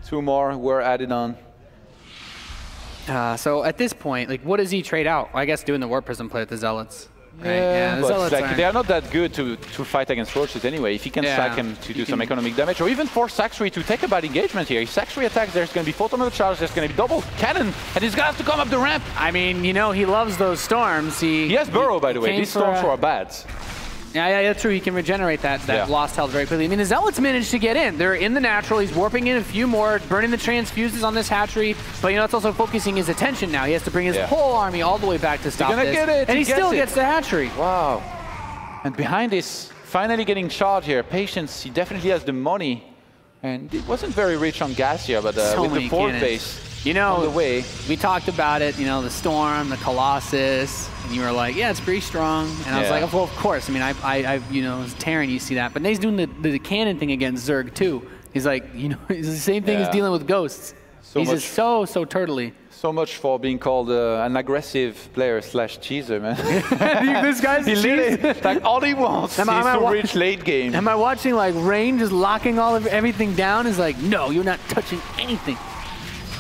Speaker 2: 2 more were added on.
Speaker 4: So at this point, like, what does he trade out? Well, I guess doing the Warp Prism play with the Zealots. Right?
Speaker 2: Yeah,
Speaker 4: the Zealots
Speaker 2: they are not that good to fight against Roaches anyway. If he can sack him to do some economic damage, or even force Sacsri to take a bad engagement here. If Sacsri attacks, there's going to be photon charge, there's going to be double cannon, and he's going to have to come up the ramp.
Speaker 4: I mean, you know, he loves those storms.
Speaker 2: He has Burrow, by the way. These storms are bad.
Speaker 4: Yeah, that's true. He can regenerate that lost health very quickly. I mean, the Zealots managed to get in. They're in the natural. He's warping in a few more, burning the transfuses on this hatchery. But, you know, it's also focusing his attention now. He has to bring his whole army all the way back to stop this.
Speaker 2: Get it.
Speaker 4: And he still gets the hatchery.
Speaker 2: Wow. And behind this, finally getting charged here. Patience, he definitely has the money. And it wasn't very rich on gas here, but with the 4th base.
Speaker 4: You know,
Speaker 2: on the way.
Speaker 4: We talked about it, you know, the Storm, the Colossus, and you were like, yeah, it's pretty strong. And I was like, well, of course. I mean, I you know, as Terran, you see that. But he's doing the cannon thing against Zerg, too. He's like, you know, it's the same thing as dealing with ghosts. He's just so turtly.
Speaker 2: So much for being called an aggressive player / cheeser, man.
Speaker 4: This guy's
Speaker 2: like, all he wants is to reach late game.
Speaker 4: Am I watching, like, Rain just locking everything down? Is like, no, you're not touching anything.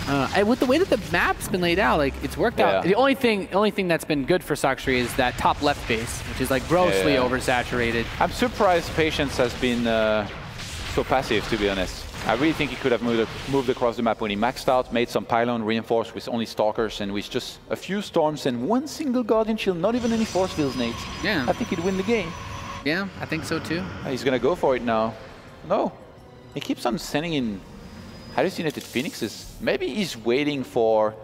Speaker 4: And with the way that the map's been laid out, like, it's worked out. The only thing that's been good for Sacsri is that top left base, which is like grossly oversaturated.
Speaker 2: I'm surprised Patience has been so passive, to be honest. I really think he could have moved across the map when he maxed out, made some pylon reinforced with only Stalkers and with just a few Storms and 1 single Guardian Shield, not even any force fields, Nate.
Speaker 4: Yeah.
Speaker 2: I think he'd win the game.
Speaker 4: Yeah, I think so too.
Speaker 2: He's going to go for it now. No. He keeps on sending in hallucinated phoenixes. Maybe he's waiting for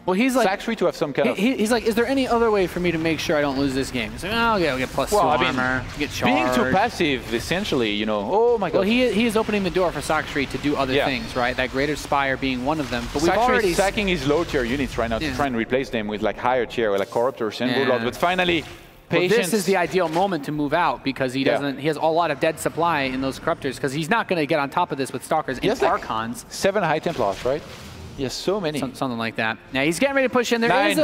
Speaker 2: Sacsri to have some kind of...
Speaker 4: He's like, is there any other way for me to make sure I don't lose this game? He's like, oh, yeah, I'll get plus 2 armor, get charged.
Speaker 2: Being too passive, essentially, you know, oh my god.
Speaker 4: Well, he is opening the door for Sacsri to do other things, right? That Greater Spire being one of them. But we've already
Speaker 2: is sacking his low tier units right now to try and replace them with like higher tier, like Corruptors and Warlords. But finally, Patience.
Speaker 4: This is the ideal moment to move out because he doesn't. He has a lot of dead supply in those Corruptors because he's not going to get on top of this with Stalkers and Archons.
Speaker 2: Like 7 High Templars, right? Yes, so many.
Speaker 4: Something like that. Now he's getting ready to push in. There
Speaker 2: 9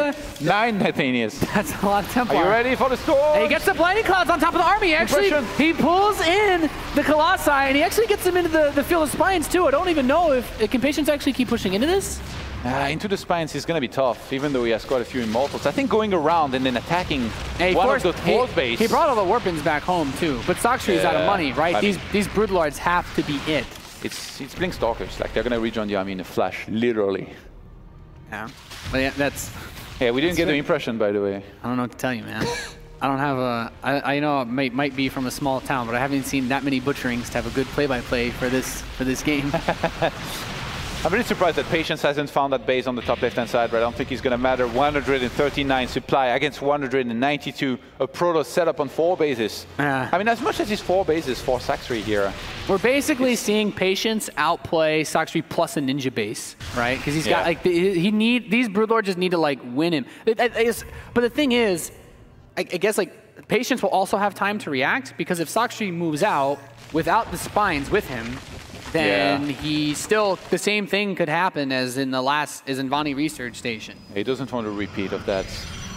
Speaker 2: Nathanias.
Speaker 4: That's a lot of Templar.
Speaker 2: Are you ready for the storm?
Speaker 4: And he gets the Blinding Clouds on top of the army. Actually, he pulls in the Colossi, and he actually gets them into the Field of Spines, too. I don't even know if can Patience actually keep pushing into this?
Speaker 2: Into the Spines is going to be tough, even though he has quite a few Immortals. I think going around and then attacking one of the Dwarf base.
Speaker 4: He brought all the Warpins back home, too. But Sacsri is out of money, right? These Broodlords have to be it.
Speaker 2: It's Blink Stalkers. Like, they're going to rejoin the army in a flash, literally.
Speaker 4: Yeah. But yeah, that's...
Speaker 2: Yeah, we didn't get the impression, by the way.
Speaker 4: I don't know what to tell you, man. I don't have a... I know it might be from a small town, but I haven't seen that many butcherings to have a good play-by-play for this game.
Speaker 2: I'm really surprised that Patience hasn't found that base on the top left-hand side, but I don't think he's going to matter. 139 supply against 192. A Protoss set up on 4 bases. I mean, as much as it's 4 bases for Sacsri here.
Speaker 4: We're basically seeing Patience outplay Sacsri plus a Ninja base, right? Because he's got, like, these Broodlords just need to, like, win him. But the thing is, I guess, like, Patience will also have time to react, because if Sacsri moves out without the Spines with him, then he still, the same thing could happen as in Vani Research Station.
Speaker 2: He doesn't want a repeat of that.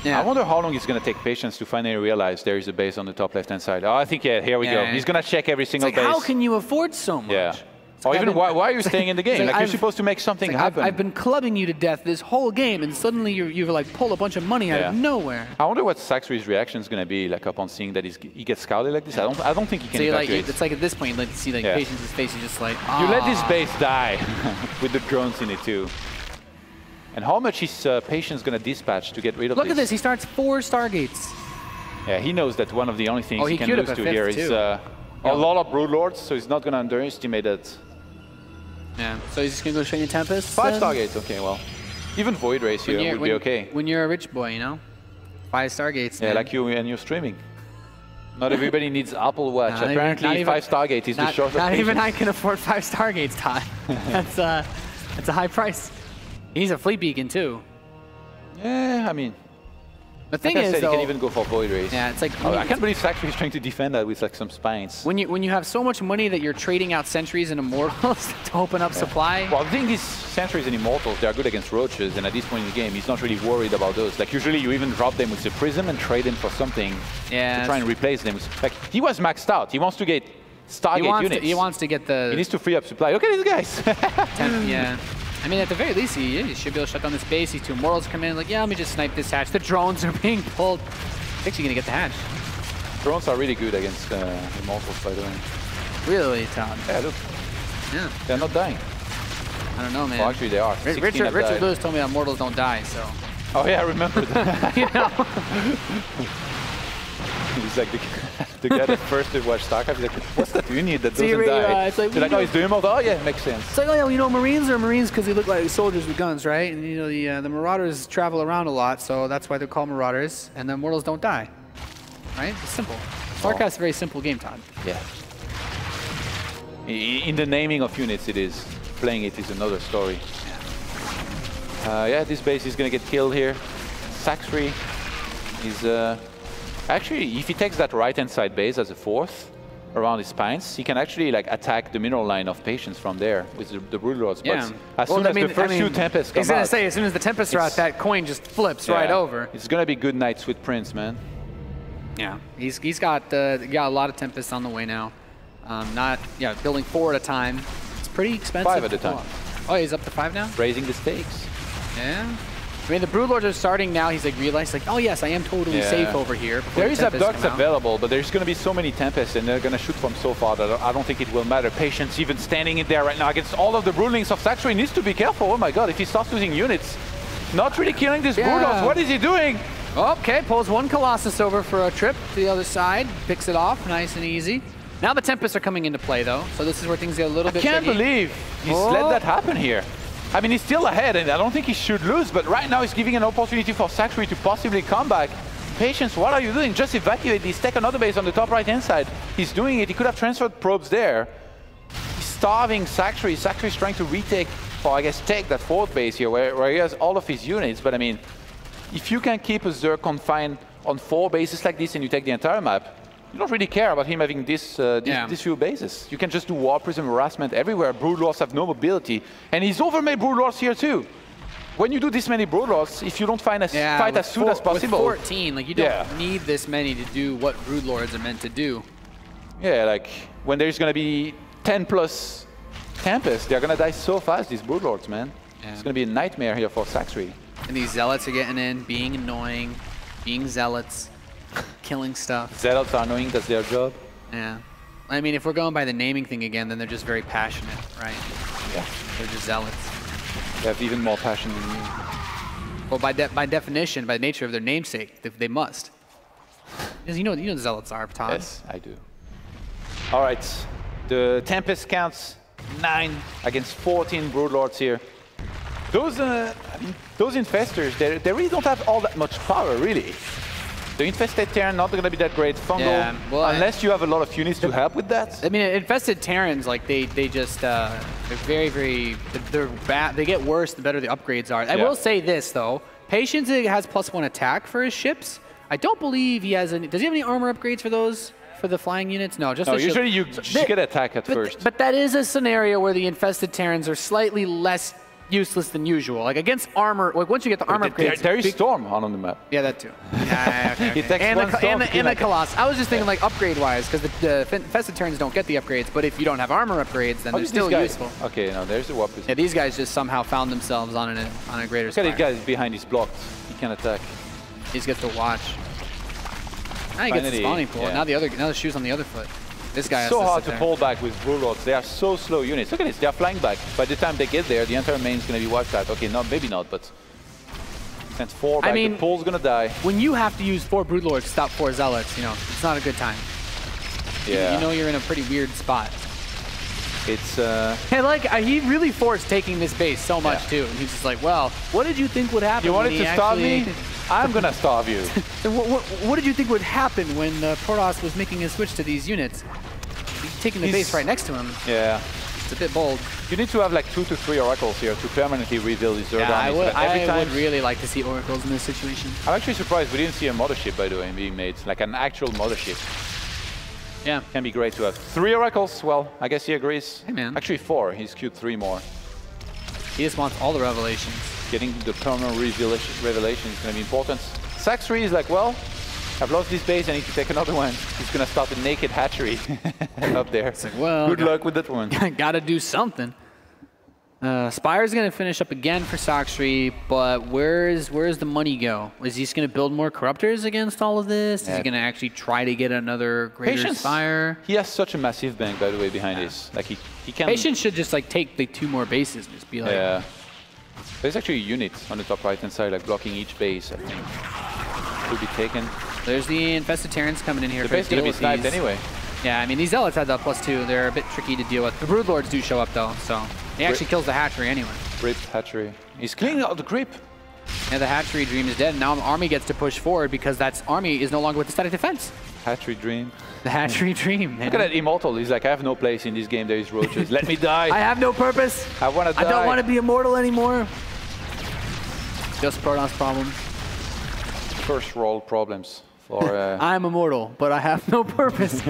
Speaker 4: Yeah.
Speaker 2: I wonder how long it's going to take Patience to finally realize there is a base on the top left-hand side. Oh, I think, here we go. He's going to check every single base.
Speaker 4: How can you afford so much?
Speaker 2: Yeah. Or even, why are you staying in the game? Like, you're supposed to make something happen.
Speaker 4: I've been clubbing you to death this whole game, and suddenly you've like pulled a bunch of money out of nowhere.
Speaker 2: I wonder what Sacsri's reaction is going to be like upon seeing that he gets scouted like this. I don't think he can evacuate.
Speaker 4: It's like at this point, you like to see like Patience's face is just like,
Speaker 2: You let this base die with the drones in it too. And how much is Patience going to dispatch to get rid of this?
Speaker 4: Look at this, he starts 4 Stargates.
Speaker 2: Yeah, he knows that one of the only things he can lose to here is a lot of Broodlords, so he's not going to underestimate that.
Speaker 4: Yeah, so he's just going to go Shiny Tempest?
Speaker 2: 5 Stargates, okay, well. Even Void Race here would be okay.
Speaker 4: When you're a rich boy, you know? 5 Stargates,
Speaker 2: Yeah, like you and you're streaming. Not everybody needs Apple Watch. Apparently 5 Stargates is the shortest.
Speaker 4: Not even I can afford 5 Stargates, Todd. That's a high price. He's a Fleet Beacon, too.
Speaker 2: Yeah, I mean...
Speaker 4: The thing is,
Speaker 2: though, you can even go for Void Race.
Speaker 4: Yeah, it's like...
Speaker 2: I can't believe Sacsri is trying to defend that with like some Spines.
Speaker 4: When you have so much money that you're trading out Sentries and Immortals to open up supply...
Speaker 2: Well, the thing is, Sentries and Immortals, they are good against Roaches, and at this point in the game, he's not really worried about those. Like, usually you even drop them with the Prism and trade them for something to try and replace them. Like, he was maxed out. He wants to get Stargate units.
Speaker 4: He wants to get the...
Speaker 2: He needs to free up supply. Look at these guys!
Speaker 4: Yeah. I mean, at the very least, he should be able to shut down this base. These 2 Immortals come in, like, yeah, let me just snipe this hatch. The drones are being pulled. He's actually going to get the hatch.
Speaker 2: Drones are really good against Immortals, by the way.
Speaker 4: Really, Tom?
Speaker 2: Yeah, look.
Speaker 4: Yeah.
Speaker 2: They're not dying.
Speaker 4: I don't know, man.
Speaker 2: Well, actually, they are.
Speaker 4: Richard Lewis told me that Immortals don't die, so...
Speaker 2: Oh, yeah, I remember that.
Speaker 4: You know?
Speaker 2: He's like the guy that first did watch StarCraft. He's like, what's that unit that doesn't die?
Speaker 4: It's like,
Speaker 2: oh, he's doing all. Oh, yeah, makes sense.
Speaker 4: It's like, oh, yeah, you know, Marines are Marines because they look like soldiers with guns, right? And, you know, the Marauders travel around a lot, so that's why they're called Marauders. And the Immortals don't die, right? It's simple. StarCraft's a very simple game, Todd.
Speaker 2: Yeah. In the naming of units, it is. Playing it is another story. Yeah, this base is going to get killed here. Sacsri is... Actually, if he takes that right-hand side base as a 4th around his Spines, he can actually like attack the mineral line of Patience from there with the Broodlords.
Speaker 4: Yeah.
Speaker 2: But as soon as the first 2 Tempests come out...
Speaker 4: He's going to say, as soon as the Tempests are out, that coin just flips right over.
Speaker 2: It's going to be good night, Sweet Prince, man.
Speaker 4: Yeah, he's got a lot of Tempests on the way now. Building 4 at a time. It's pretty expensive.
Speaker 2: 5 at a time.
Speaker 4: Oh, he's up to 5 now?
Speaker 2: Raising the stakes.
Speaker 4: Yeah. I mean, the Broodlords are starting now. He's like realized, like, oh yes, I am totally safe over here.
Speaker 2: There is Abducts available, but there's going to be so many Tempests, and they're going to shoot from so far that I don't think it will matter. Patience even standing in there right now against all of the Broodlings of Sacsri. He needs to be careful. Oh my god, if he starts losing units, not really killing these Broodlords, what is he doing?
Speaker 4: Okay, pulls one Colossus over for a trip to the other side, picks it off, nice and easy. Now the Tempests are coming into play, though, so this is where things get a little bit tricky.
Speaker 2: I can't believe he's let that happen here. I mean, he's still ahead, and I don't think he should lose, but right now he's giving an opportunity for Sacsri to possibly come back. Patience, what are you doing? Just evacuate these, take another base on the top right-hand side. He's doing it. He could have transferred probes there. He's starving Sacsri. Sacri's trying to retake, or I guess take that fourth base here, where he has all of his units, but I mean, if you can keep a Zerg confined on 4 bases like this and you take the entire map, you don't really care about him having these few bases. You can just do War Prism harassment everywhere. Broodlords have no mobility. And he's overmade Broodlords here too. When you do this many Broodlords, if you don't find a fight as soon as possible.
Speaker 4: With 14, like you don't need this many to do what Broodlords are meant to do.
Speaker 2: Yeah, like when there's going to be 10 plus Tempests, they're going to die so fast, these Broodlords, man. Yeah. It's going to be a nightmare here for Sacsri.
Speaker 4: And these Zealots are getting in, being annoying, being Zealots. Killing stuff.
Speaker 2: Zealots are annoying, that's their job.
Speaker 4: Yeah. I mean, if we're going by the naming thing again, then they're just very passionate, right?
Speaker 2: Yeah.
Speaker 4: They're just Zealots.
Speaker 2: They have even more passion than you.
Speaker 4: Well, by definition, by the nature of their namesake, they must. Because you know the Zealots are, Todd.
Speaker 2: Yes, I do. All right. The Tempest counts 9 against 14 Broodlords here. Those Infestors, they really don't have all that much power, really. The Infested Terran not going to be that great fungal, unless you have a lot of units to help with that.
Speaker 4: I mean, Infested Terrans, like they just they're they're bad. They get worse the better the upgrades are. I will say this though, Patience has +1 attack for his ships. I don't believe he has any. Does he have any armor upgrades for those? For the flying units? No, just
Speaker 2: no, usually you get attack at first.
Speaker 4: But that is a scenario where the Infested Terrans are slightly less useless than usual. Like against armor, like once you get the armor upgrades.
Speaker 2: There is Storm on the map.
Speaker 4: Yeah, that too. Okay. And the Colossus. I was just thinking like upgrade-wise, because the Infested Terrans don't get the upgrades, but if you don't have armor upgrades, then they're still useful.
Speaker 2: Okay, now there's the weapons.
Speaker 4: Yeah, these guys just somehow found themselves on a greater spire.
Speaker 2: Look at these guys behind these blocks. He can attack.
Speaker 4: He just gets to watch. Now he gets the spawning pool. Yeah. Now the shoe's on the other foot. This guy has
Speaker 2: so hard to pull back with Broodlords. They are so slow units. Look at this. They are flying back. By the time they get there, the entire main is going to be wiped out. Okay, no, maybe not, but sends 4 back. The pool's going to die.
Speaker 4: When you have to use 4 Broodlords to stop 4 Zealots, it's not a good time.
Speaker 2: Yeah.
Speaker 4: You know you're in a pretty weird spot.
Speaker 2: It's
Speaker 4: and he really forced taking this base so much too. And he's just like, well, what did you think would happen?
Speaker 2: You wanted to starve me? I'm gonna starve you.
Speaker 4: What did you think would happen when Protoss was making a switch to these units? He's taking the base right next to him.
Speaker 2: Yeah.
Speaker 4: It's a bit bold.
Speaker 2: You need to have like 2 to 3 oracles here to permanently reveal these Zerg armies.
Speaker 4: I would really like to see oracles in this situation.
Speaker 2: I'm actually surprised we didn't see a mothership, by the way, being made. Like an actual mothership.
Speaker 4: Yeah.
Speaker 2: Can be great to have. 3 oracles, well, I guess he agrees.
Speaker 4: Hey, man.
Speaker 2: Actually 4, he's queued 3 more.
Speaker 4: He just wants all the revelations.
Speaker 2: Getting the permanent revelation is going to be important. Sacsri is like, well, I've lost this base, I need to take another one. He's going to start a naked hatchery up there.
Speaker 4: It's like, well,
Speaker 2: good luck with that one.
Speaker 4: Gotta do something. Spire's going to finish up again for Sacsri, but where's the money go? Is he just going to build more Corruptors against all of this? Is he going to actually try to get another greater Spire?
Speaker 2: He has such a massive bank, by the way, behind this. Like he can.
Speaker 4: Patience should just like take the 2 more bases and just be like.
Speaker 2: Yeah. There's actually a unit on the top right-hand side, like blocking each base, I think. Could be taken.
Speaker 4: There's the Infested Terrans coming in here.
Speaker 2: The base is going to be sniped anyway.
Speaker 4: Yeah, I mean, these Zealots had that +2. They're a bit tricky to deal with. The Broodlords do show up, though, so he actually kills the hatchery anyway.
Speaker 2: Grip hatchery. He's cleaning out the grip.
Speaker 4: Yeah, the hatchery dream is dead. And now Army gets to push forward because that Army is no longer with the static defense.
Speaker 2: Hatchery dream.
Speaker 4: The hatchery dream.
Speaker 2: Look at that Immortal. He's like, I have no place in this game. There is roaches. Let me die.
Speaker 4: I have no purpose.
Speaker 2: I want to die.
Speaker 4: I don't want to be immortal anymore. Just Protoss problems.
Speaker 2: First world problems. For,
Speaker 4: I'm immortal, but I have no purpose.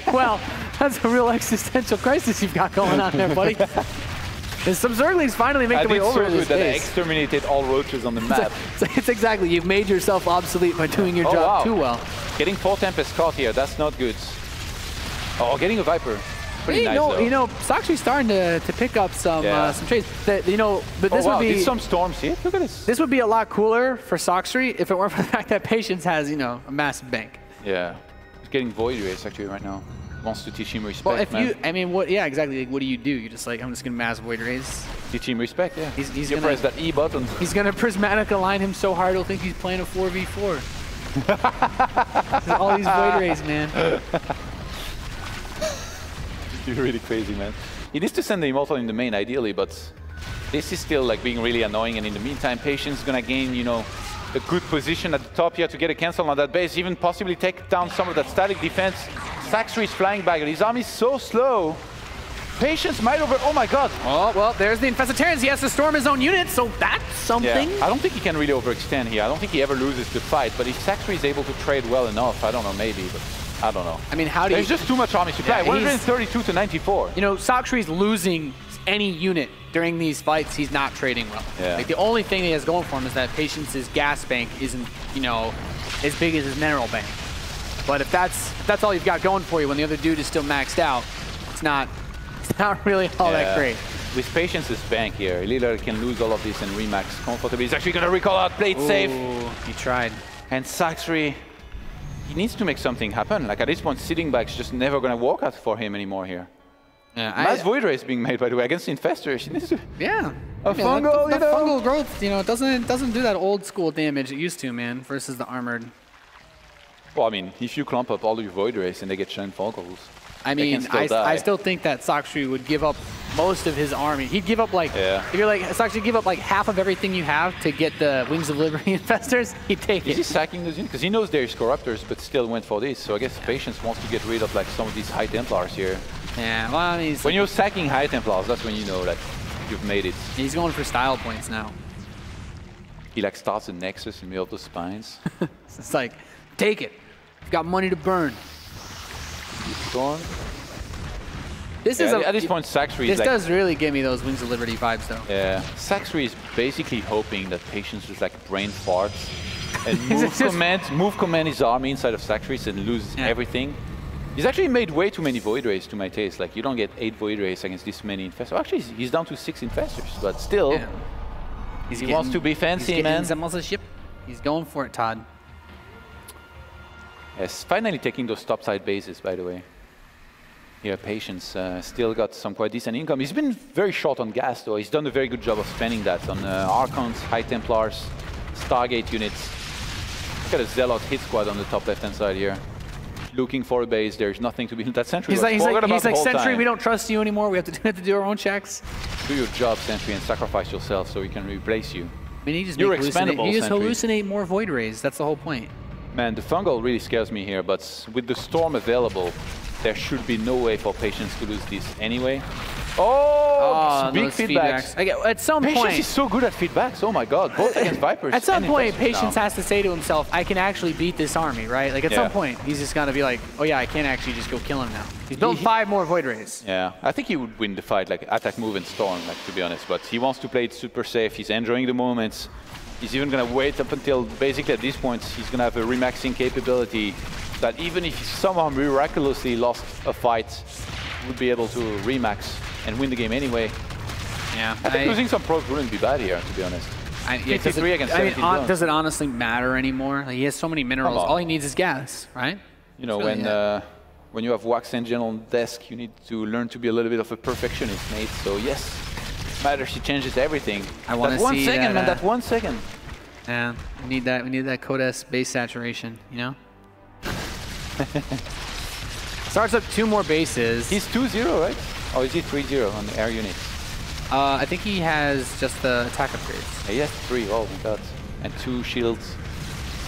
Speaker 4: Well, that's a real existential crisis you've got going on there, buddy. There's some Zerglings finally make their way over to this
Speaker 2: that I
Speaker 4: base.
Speaker 2: exterminated all roaches on the map.
Speaker 4: It's exactly, you've made yourself obsolete by doing your job too well.
Speaker 2: Getting 4 Tempest caught here, that's not good. Oh, getting a Viper. Pretty nice,
Speaker 4: you know, Sacsri's starting to pick up some trades. But this would be
Speaker 2: some storms here. Look at this.
Speaker 4: This would be a lot cooler for Sacsri if it weren't for the fact that Patience has, a massive bank.
Speaker 2: Yeah, he's getting Void Race actually right now. Wants to teach him respect,
Speaker 4: Well, if
Speaker 2: man.
Speaker 4: you, I mean, what? Yeah, exactly. Like, what do? You're just like, I'm just gonna mass void raise.
Speaker 2: Teach him respect, yeah.
Speaker 4: He's
Speaker 2: you
Speaker 4: gonna
Speaker 2: press that E button.
Speaker 4: He's gonna prismatic align him so hard he'll think he's playing a 4v4. All these void rays, man.
Speaker 2: You're really crazy, man. He needs to send the Immortal in the main, ideally, but this is still like being really annoying. And in the meantime, Patience is gonna gain, you know, a good position at the top here to get a cancel on that base, even possibly take down some of that static defense. Sacsri is flying back, his army is so slow. Patience might over. Oh my god!
Speaker 4: Oh, well, there's the Infestatorians. He has to storm his own unit, so that's something.
Speaker 2: Yeah, I don't think he can really overextend here. I don't think he ever loses the fight, but if Sacsri is able to trade well enough, I don't know, maybe, but I don't know.
Speaker 4: I mean, how do
Speaker 2: There's just too much army supply.
Speaker 4: Yeah,
Speaker 2: 132 to 94.
Speaker 4: You know, Sacsri's losing any unit during these fights. He's not trading well.
Speaker 2: Yeah.
Speaker 4: Like, the only thing he has going for him is that Patience's gas bank isn't, you know, as big as his mineral bank. But if that's all you've got going for you when the other dude is still maxed out, it's not really all that great.
Speaker 2: With Patience's bank here, Lillard can lose all of this and remax comfortably. He's actually going to recall out, play it safe.
Speaker 4: He tried.
Speaker 2: And Sacsri, he needs to make something happen. Like at this point, sitting back is just never going to work out for him anymore here.
Speaker 4: Yeah,
Speaker 2: Mass Void Ray is being made, by the way, against Infestors. He needs to...
Speaker 4: Yeah.
Speaker 2: A fungal,
Speaker 4: that
Speaker 2: you know?
Speaker 4: fungal growth, you know, it doesn't do that old school damage it used to, man, versus the armored.
Speaker 2: Well, I mean, if you clump up all your Void Rays and they get Shen Fungals,
Speaker 4: I mean, I still think that Sacsri would give up most of his army. He'd give up like, if you're like, Sacsri give up like half of everything you have to get the Wings of Liberty Infestors, he'd take it.
Speaker 2: Is he sacking those units? Because he knows there's Corruptors, but still went for this. So I guess Patience wants to get rid of like some of these High Templars here.
Speaker 4: Yeah, well, I mean,
Speaker 2: when you're sacking High Templars, that's when you know that you've made it.
Speaker 4: He's going for style points now.
Speaker 2: He like starts a Nexus in the middle of the spines.
Speaker 4: It's like, take it. You've got money to burn.
Speaker 2: Storm.
Speaker 4: This is
Speaker 2: at this point, Sacsri
Speaker 4: this does really give me those Wings of Liberty vibes, though.
Speaker 2: Yeah, Sacsri is basically hoping that Patience is like brain farts and move command his army inside of Sacsri and lose everything. He's actually made way too many Void Rays to my taste. Like, you don't get 8 Void Rays against this many Infestors. Actually, he's down to 6 Infestors, but still, he wants to be fancy, man.
Speaker 4: He's going for it, Todd.
Speaker 2: Yes, finally taking those topside bases, by the way. Yeah, Patience still got some quite decent income. He's been very short on gas, though. He's done a very good job of spending that on Archons, High Templars, Stargate units. Got a Zealot hit squad on the top left-hand side here. Looking for a base, there's nothing to be. That Sentry
Speaker 4: he's like Sentry, we don't trust you anymore. We have to do our own checks.
Speaker 2: Do your job, Sentry, and sacrifice yourself so we can replace you.
Speaker 4: I mean,
Speaker 2: You're expendable,
Speaker 4: you just
Speaker 2: Sentry.
Speaker 4: hallucinate more Void Rays. That's the whole point.
Speaker 2: Man, the Fungal really scares me here, but with the Storm available, there should be no way for Patience to lose this anyway. Oh, big feedbacks.
Speaker 4: At some point,
Speaker 2: Patience is so good at feedbacks. Oh my god, both against Vipers.
Speaker 4: At some point, Patience has to say to himself, I can actually beat this army, right? Like, at some point, he's just going to be like, oh yeah, I can actually just go kill him now. He's built 5 more Void Rays.
Speaker 2: Yeah, I think he would win the fight, like attack, move, and storm, like, to be honest. But he wants to play it super safe. He's enjoying the moments. He's even going to wait up until, basically at this point, he's going to have a remaxing capability that even if he somehow miraculously lost a fight, would be able to remax and win the game anyway.
Speaker 4: Yeah,
Speaker 2: I think losing some pros wouldn't be bad here, to be honest. 53 against 17.
Speaker 4: Does it honestly matter anymore? Like, he has so many minerals. All he needs is gas, right?
Speaker 2: You know, when you have Wax Engine on desk, you need to learn to be a little bit of a perfectionist, mate. So yes, matters. He changes everything.
Speaker 4: I want to see
Speaker 2: 1 second, man. That 1 second.
Speaker 4: Yeah, we need that. We need that Code S base saturation. You know. Starts up 2 more bases.
Speaker 2: He's 2-0, right? Or is he 3-0 on the air units?
Speaker 4: I think he has just the attack upgrades.
Speaker 2: Yeah, he has 3. Oh my god. And 2 shields.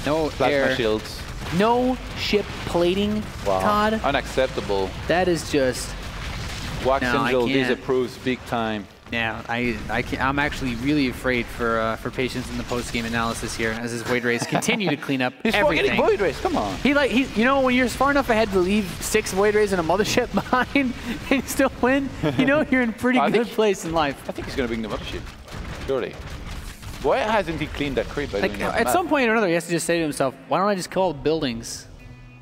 Speaker 4: No
Speaker 2: plasma shields.
Speaker 4: No ship plating, Todd.
Speaker 2: Unacceptable.
Speaker 4: That is just...
Speaker 2: Wax Angel disapproves big time.
Speaker 4: Yeah, I'm actually really afraid for Patience in the post-game analysis here as his Void Rays continue to clean up everything.
Speaker 2: He's Void Rays, come on.
Speaker 4: You know, when you're far enough ahead to leave 6 Void Rays in a mothership behind and still win, you know you're in pretty good place in life.
Speaker 2: I think he's going to bring the mothership, surely. Why hasn't he cleaned that creep by doing that?
Speaker 4: At some point or another, he has to just say to himself, why don't I just kill all the buildings?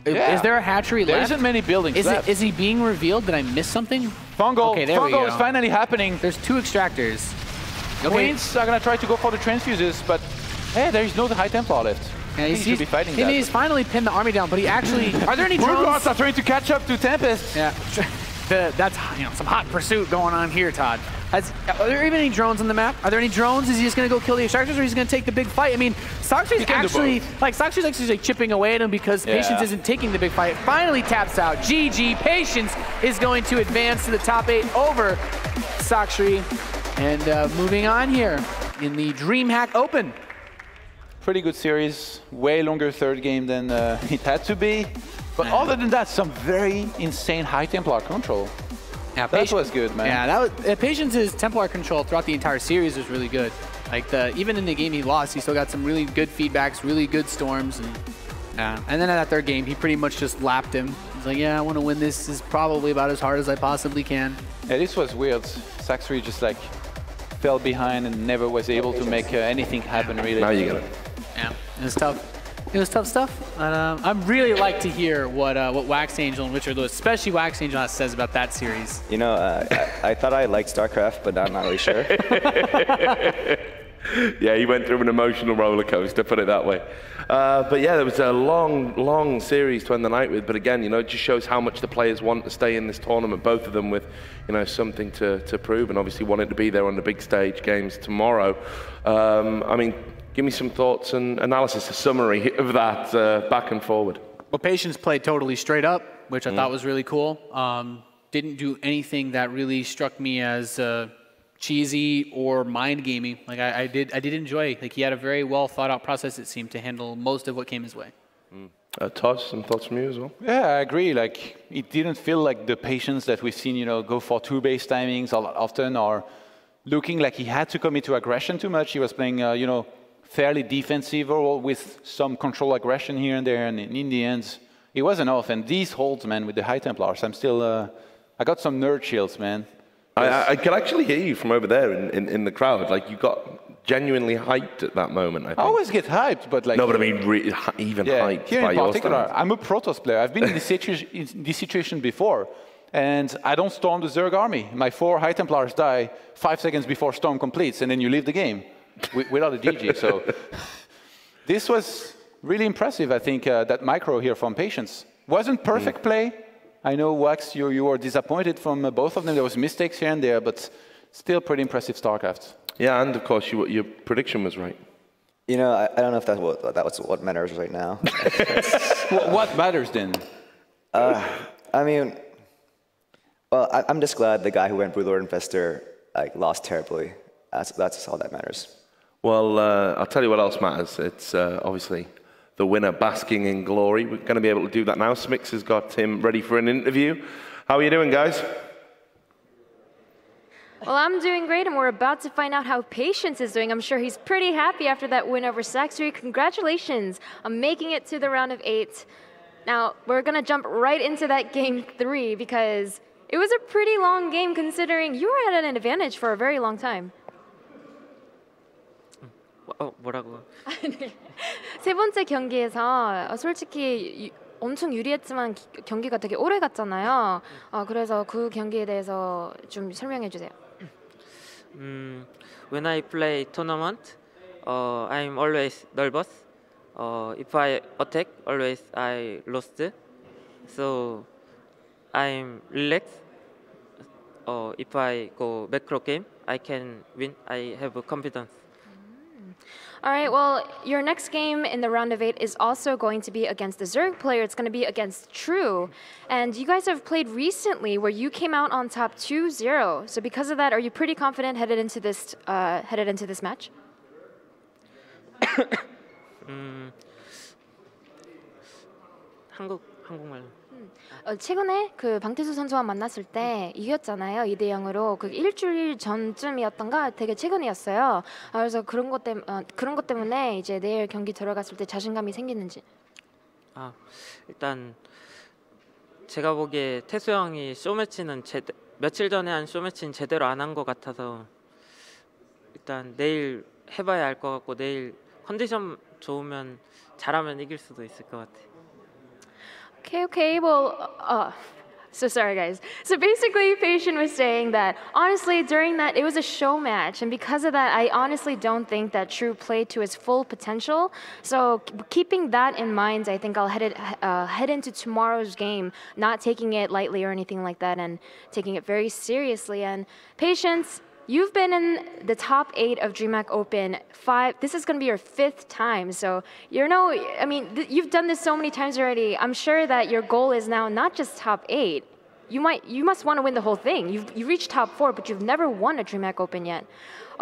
Speaker 4: Yeah. Is there a hatchery left?
Speaker 2: There isn't many buildings left.
Speaker 4: Is he being revealed? Did I miss something?
Speaker 2: Fungal is finally happening.
Speaker 4: There's 2 extractors.
Speaker 2: Queens are going to try to go for the transfuses, but hey, there is no High Templar left.
Speaker 4: Yeah,
Speaker 2: he should be fighting that.
Speaker 4: He's finally pinned the army down, but he actually... Are there any drones?
Speaker 2: Broodlords are trying to catch up to Tempest.
Speaker 4: Yeah, that's some hot pursuit going on here, Todd. Are there even any drones on the map? Are there any drones? Is he just going to go kill the extractors, or is he going to take the big fight? I mean, Sacsri's actually chipping away at him because Patience isn't taking the big fight. Finally taps out. GG. Patience is going to advance to the top 8 over Sacsri. And moving on here in the DreamHack Open.
Speaker 2: Pretty good series. Way longer third game than it had to be. But other than that, some very insane high Templar control.
Speaker 4: Yeah,
Speaker 2: that was good, man.
Speaker 4: Yeah, that was Patience's Templar control throughout the entire series was really good. Like even in the game he lost, he still got some really good feedbacks, really good storms, and then at that third game he pretty much just lapped him. He's like, yeah, I want to win this. Is probably about as hard as I possibly can. Yeah,
Speaker 2: this was weird. Sacsri just like fell behind and never was able to make anything happen really.
Speaker 1: Now you get it.
Speaker 4: Yeah, it was tough. It was tough stuff. And, I'd really like to hear what Wax Angel and Richard Lewis, especially Wax Angel, says about that series.
Speaker 3: You know, I thought I liked StarCraft, but I'm not really sure.
Speaker 1: Yeah, he went through an emotional roller coaster, put it that way. But yeah, there was a long series to end the night with. But again, you know, it just shows how much the players want to stay in this tournament. Both of them with, you know, something to prove, and obviously wanted to be there on the big stage games tomorrow. I mean, give me some thoughts and analysis, a summary of that back and forward.
Speaker 4: Well, Patience played totally straight up, which I thought was really cool. Didn't do anything that really struck me as cheesy or mind gaming. Like I did enjoy. Like he had a very well thought out process, it seemed, to handle most of what came his way.
Speaker 1: Todd, some thoughts from you as well?
Speaker 2: Yeah, I agree. Like it didn't feel like the Patience that we've seen, you know, go for 2 base timings a lot often, or looking like he had to commit to aggression too much. He was playing, you know, fairly defensive or with some control aggression here and there, and in the end, it wasn't off. And these holds, man, with the high Templars, I'm still, I got some nerd chills, man.
Speaker 1: I could actually hear you from over there in the crowd. Like you got genuinely hyped at that moment. I think.
Speaker 2: I always get hyped, but like...
Speaker 1: No, but I mean even hyped
Speaker 2: here
Speaker 1: by
Speaker 2: in
Speaker 1: your
Speaker 2: particular,
Speaker 1: standards.
Speaker 2: I'm a Protoss player. I've been in this situation before, and I don't storm the Zerg army. My 4 high Templars die 5 seconds before storm completes, and then you leave the game without a DG. So this was really impressive, I think, that micro here from Patience. Wasn't perfect play. I know, Wax, you were disappointed from both of them. There was mistakes here and there, but still pretty impressive StarCraft.
Speaker 1: Yeah, and of course your prediction was right.
Speaker 3: You know, I don't know if that was what matters right now.
Speaker 2: What matters then?
Speaker 3: I mean, well, I'm just glad the guy who went Broodlord Infestor like lost terribly. That's all that matters.
Speaker 1: Well, I'll tell you what else matters. It's obviously the winner basking in glory. We're going to be able to do that now. Smix has got him ready for an interview. How are you doing, guys?
Speaker 6: Well, I'm doing great, and we're about to find out how Patience is doing. I'm sure he's pretty happy after that win over Sacsri. Congratulations on making it to the round of 8. Now, we're going to jump right into that game 3 because it was a pretty long game considering you were at an advantage for a very long time.
Speaker 7: 뭐라고?
Speaker 6: 세 번째 경기에서 솔직히 엄청 유리했지만 경기가 되게 오래 갔잖아요. 그래서 그 경기에 대해서 좀 설명해 주세요.
Speaker 7: When I play tournament, I'm always nervous. If I attack, always I lost. So I'm relaxed. If I go macro game, I can win. I have confidence.
Speaker 6: All right, well, your next game in the round of 8 is also going to be against the Zerg player. It's going to be against True. And you guys have played recently where you came out on top 2-0. So because of that, are you pretty confident headed into this match?
Speaker 7: 한국말로.
Speaker 6: 최근에 그 방태수 선수와 만났을 때 이겼잖아요. 2대0으로. 그 일주일 전쯤이었던가 되게 최근이었어요. 그래서 그런 것 때문에 이제 내일 경기 들어갔을 때 자신감이 생기는지.
Speaker 7: 일단 제가 보기에 태수 형이 쇼매치는 며칠 전에 한 쇼매치는 제대로 안 한 것 같아서 일단 내일 해봐야 알 것 같고 내일 컨디션 좋으면 잘하면 이길 수도 있을 것 같아요.
Speaker 6: Okay. Well, So sorry, guys. So basically, Patient was saying that, honestly, during that, it was a show match. And because of that, I honestly don't think that True played to his full potential. So keeping that in mind, I think I'll head into tomorrow's game, not taking it lightly or anything like that, and taking it very seriously. And Patience, you've been in the top 8 of DreamHack Open 5. This is going to be your 5th time. So, I mean, you've done this so many times already. I'm sure that your goal is now not just top 8. You must want to win the whole thing. You've reached top 4, but you've never won a DreamHack Open yet.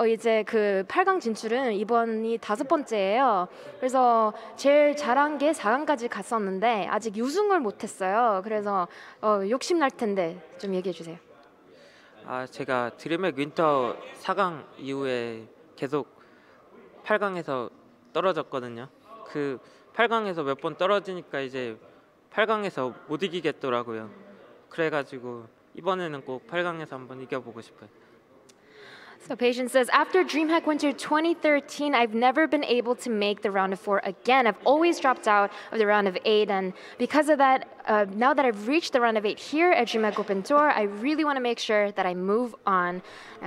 Speaker 6: 이제 그 8강 진출은 이번이 5번째예요. 그래서 제일 잘한 게 4강까지 갔었는데 아직 우승을 못했어요. 그래서 욕심 날 텐데 좀 얘기해 주세요.
Speaker 7: 제가 드림핵 윈터 4강 이후에 계속 8강에서 떨어졌거든요. 그 8강에서 몇 번 떨어지니까 이제 8강에서 못 이기겠더라고요. 그래가지고 이번에는 꼭 8강에서 한번 이겨보고 싶어요.
Speaker 6: So Patience says, after DreamHack Winter 2013, I've never been able to make the round of 4 again. I've always dropped out of the round of 8, and because of that, now that I've reached the round of 8 here at DreamHack Open Tour, I really want to make sure that I move on.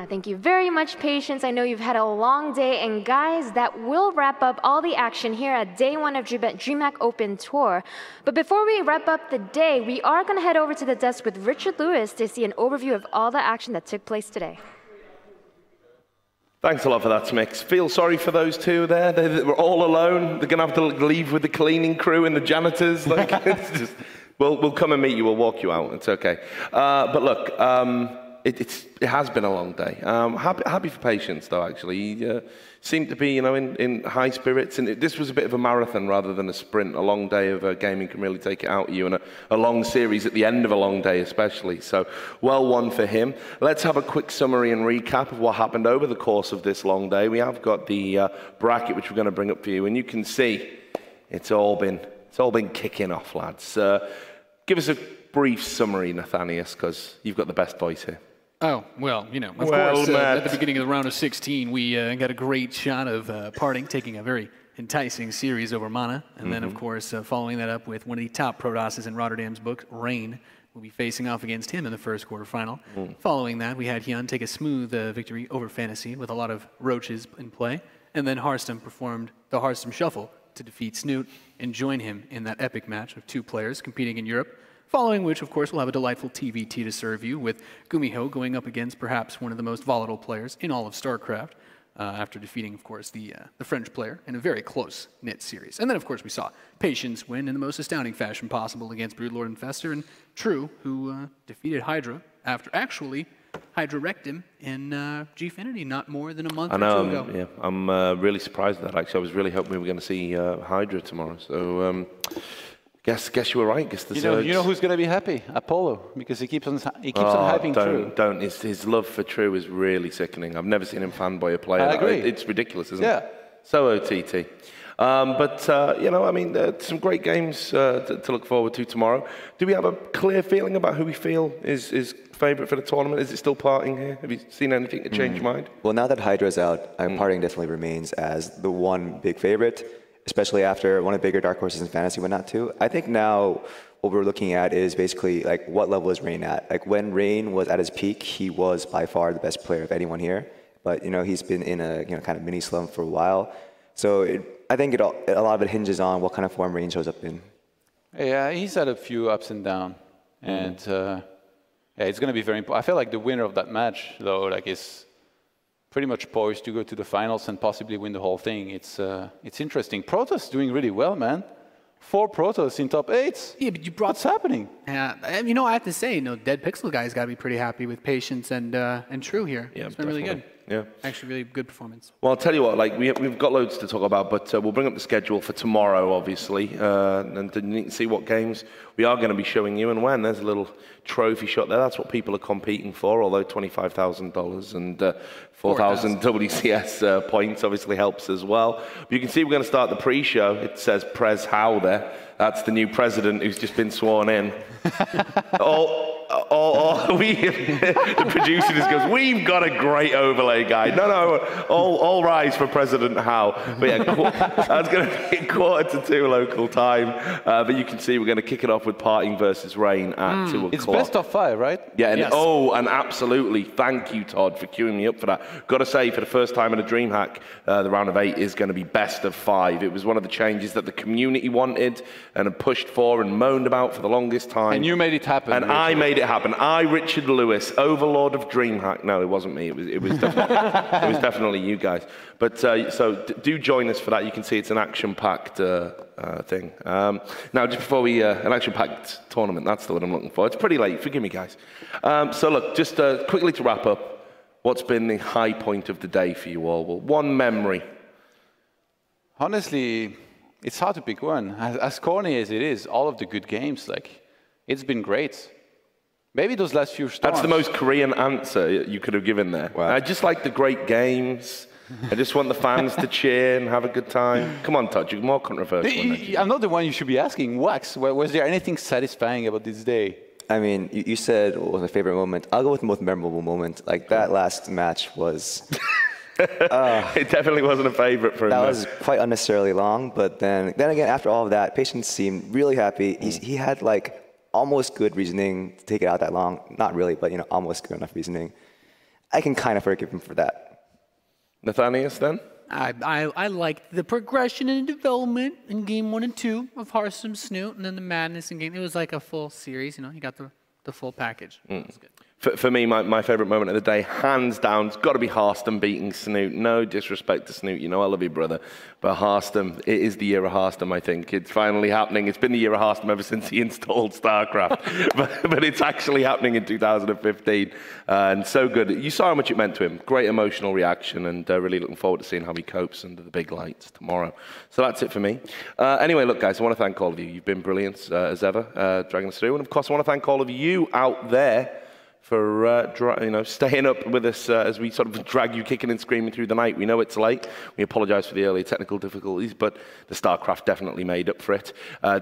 Speaker 6: Thank you very much, Patience. I know you've had a long day, and guys, that will wrap up all the action here at day 1 of DreamHack Open Tour. But before we wrap up the day, we are going to head over to the desk with Richard Lewis to see an overview of all the action that took place today.
Speaker 1: Thanks a lot for that, Smix. Feel sorry for those two there. They were all alone. They're going to have to leave with the cleaning crew and the janitors. Like, it's just, we'll come and meet you. We'll walk you out. It's okay. But look, it has been a long day. Happy for Patience, though, actually. He seemed to be, in high spirits. And this was a bit of a marathon rather than a sprint. A long day of gaming can really take it out of you, and a long series at the end of a long day especially. So well won for him. Let's have a quick summary and recap of what happened over the course of this long day. We have got the bracket, which we're going to bring up for you. And you can see it's all been kicking off, lads. Give us a brief summary, Nathanius, because you've got the best voice here.
Speaker 8: Oh, well, of course, at the beginning of the round of 16, we got a great shot of Parting taking a very enticing series over Mana. And then, of course, following that up with one of the top Protosses in Rotterdam's book, Rain, will be facing off against him in the first quarterfinal. Following that, we had Hyun take a smooth victory over Fantasy with a lot of roaches in play. And then Harstem performed the Harstem Shuffle to defeat Snoot and join him in that epic match of 2 players competing in Europe. Following which, of course, we'll have a delightful TVT to serve you with Gumiho going up against perhaps one of the most volatile players in all of StarCraft after defeating, of course, the French player in a very close-knit series. And then, of course, we saw Patience win in the most astounding fashion possible against Broodlord and Fester, and True, who defeated Hydra after actually Hydra wrecked him in Gfinity not more than a month or 2 ago.
Speaker 1: Yeah, I'm really surprised at that, actually. I was really hoping we were going to see Hydra tomorrow. So Guess you were right. Guess the
Speaker 2: you know who's going to be happy? Apollo, because he keeps on hyping True.
Speaker 1: Don't. His love for True is really sickening. I've never seen him fanboy a player.
Speaker 2: I agree.
Speaker 1: It's ridiculous, isn't it? So OTT. Some great games to look forward to tomorrow. Do we have a clear feeling about who we feel is favourite for the tournament? Is it still Parting here? Have you seen anything to change your mind?
Speaker 3: Well, now that Hydra's out, Parting definitely remains as the one big favorite, especially after one of the bigger dark horses in Fantasy went out too. I think now what we're looking at is basically like what level is Rain at? Like when Rain was at his peak, he was by far the best player of anyone here. But he's been in a kind of mini slump for a while. So I think a lot of it hinges on what kind of form Rain shows up in.
Speaker 2: Yeah, he's had a few ups and downs, and it's going to be very important. I feel like the winner of that match, though, is pretty much poised to go to the finals and possibly win the whole thing. It's interesting. Protoss doing really well, man. 4 Protoss in top 8.
Speaker 8: Yeah, but you brought...
Speaker 2: What's happening?
Speaker 8: Yeah, I have to say, Dead Pixel guy's got to be pretty happy with Patience and True here.
Speaker 1: Yeah,
Speaker 8: it's been really good.
Speaker 1: Yeah.
Speaker 8: Actually, really good performance.
Speaker 1: Well, I'll tell you what, we've got loads to talk about, but we'll bring up the schedule for tomorrow, obviously, and you can see what games we are going to be showing you and when. There's a little trophy shot there. That's what people are competing for, although $25,000 and 4,000 WCS points obviously helps as well. But you can see we're going to start the pre-show. It says Prez Howe there. That's the new president who's just been sworn in. the producer just goes, we've got a great overlay guy. No, all rise for President Howe. But yeah, that's going to be 1:45 local time. But you can see we're going to kick it off with Parting versus Rain at 2 o'clock.
Speaker 2: It's best of 5, right?
Speaker 1: Yeah, and and absolutely. Thank you, Todd, for queuing me up for that. Got to say, for the first time in a DreamHack, the round of 8 is going to be best of 5. It was one of the changes that the community wanted and had pushed for and moaned about for the longest time.
Speaker 2: And you made it happen.
Speaker 1: And I made it happen. I, Richard Lewis, overlord of DreamHack. No, it wasn't me. It was definitely you guys. But so do join us for that. You can see it's an action-packed thing. Now, just before we an action-packed tournament. That's the word I'm looking for. It's pretty late. Forgive me, guys. So look, just quickly to wrap up. What's been the high point of the day for you all? Well, one memory.
Speaker 2: Honestly, it's hard to pick one. As corny as it is, all of the good games, like, it's been great. Maybe those last few storms.
Speaker 1: That's the most Korean answer you could have given there. Wow. I just like the great games. I just want the fans to cheer and have a good time. Come on, Todd, you're more controversial.
Speaker 2: I'm not the one you should be asking. Wax, was there anything satisfying about this day?
Speaker 3: I mean, you said what was my favorite moment. I'll go with the most memorable moment. Like, that last match was...
Speaker 1: it definitely wasn't a favorite for him.
Speaker 3: That was quite unnecessarily long, but then again, after all of that, Patience seemed really happy. He had, like, almost good reasoning to take it out that long. Not really, but, you know, almost good enough reasoning. I can kind of forgive him for that.
Speaker 1: Nathanias, then?
Speaker 4: I liked the progression and development in game 1 and 2 of Hearthstone Snoot, and then the madness in game. It was like a full series, you know. You got the full package. It was good.
Speaker 1: For me, my favorite moment of the day, hands down, it's got to be Hearthstone beating Snoot. No disrespect to Snoot, you know I love you, brother. But Hearthstone, it is the year of Hearthstone, I think. It's finally happening. It's been the year of Hearthstone ever since he installed StarCraft. but it's actually happening in 2015. And so good. You saw how much it meant to him. Great emotional reaction, and really looking forward to seeing how he copes under the big lights tomorrow. So that's it for me. Anyway, look, guys, I want to thank all of you. You've been brilliant, as ever, dragging us through. And, of course, I want to thank all of you out there for staying up with us as we sort of drag you kicking and screaming through the night. We know it's late. We apologise for the early technical difficulties, but the StarCraft definitely made up for it.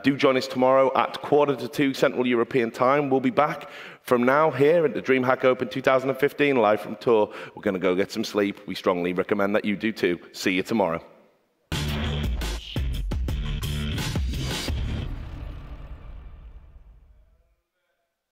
Speaker 1: Do join us tomorrow at 1:45 Central European Time. We'll be back from now here at the DreamHack Open 2015, live from tour. We're going to go get some sleep. We strongly recommend that you do too. See you tomorrow.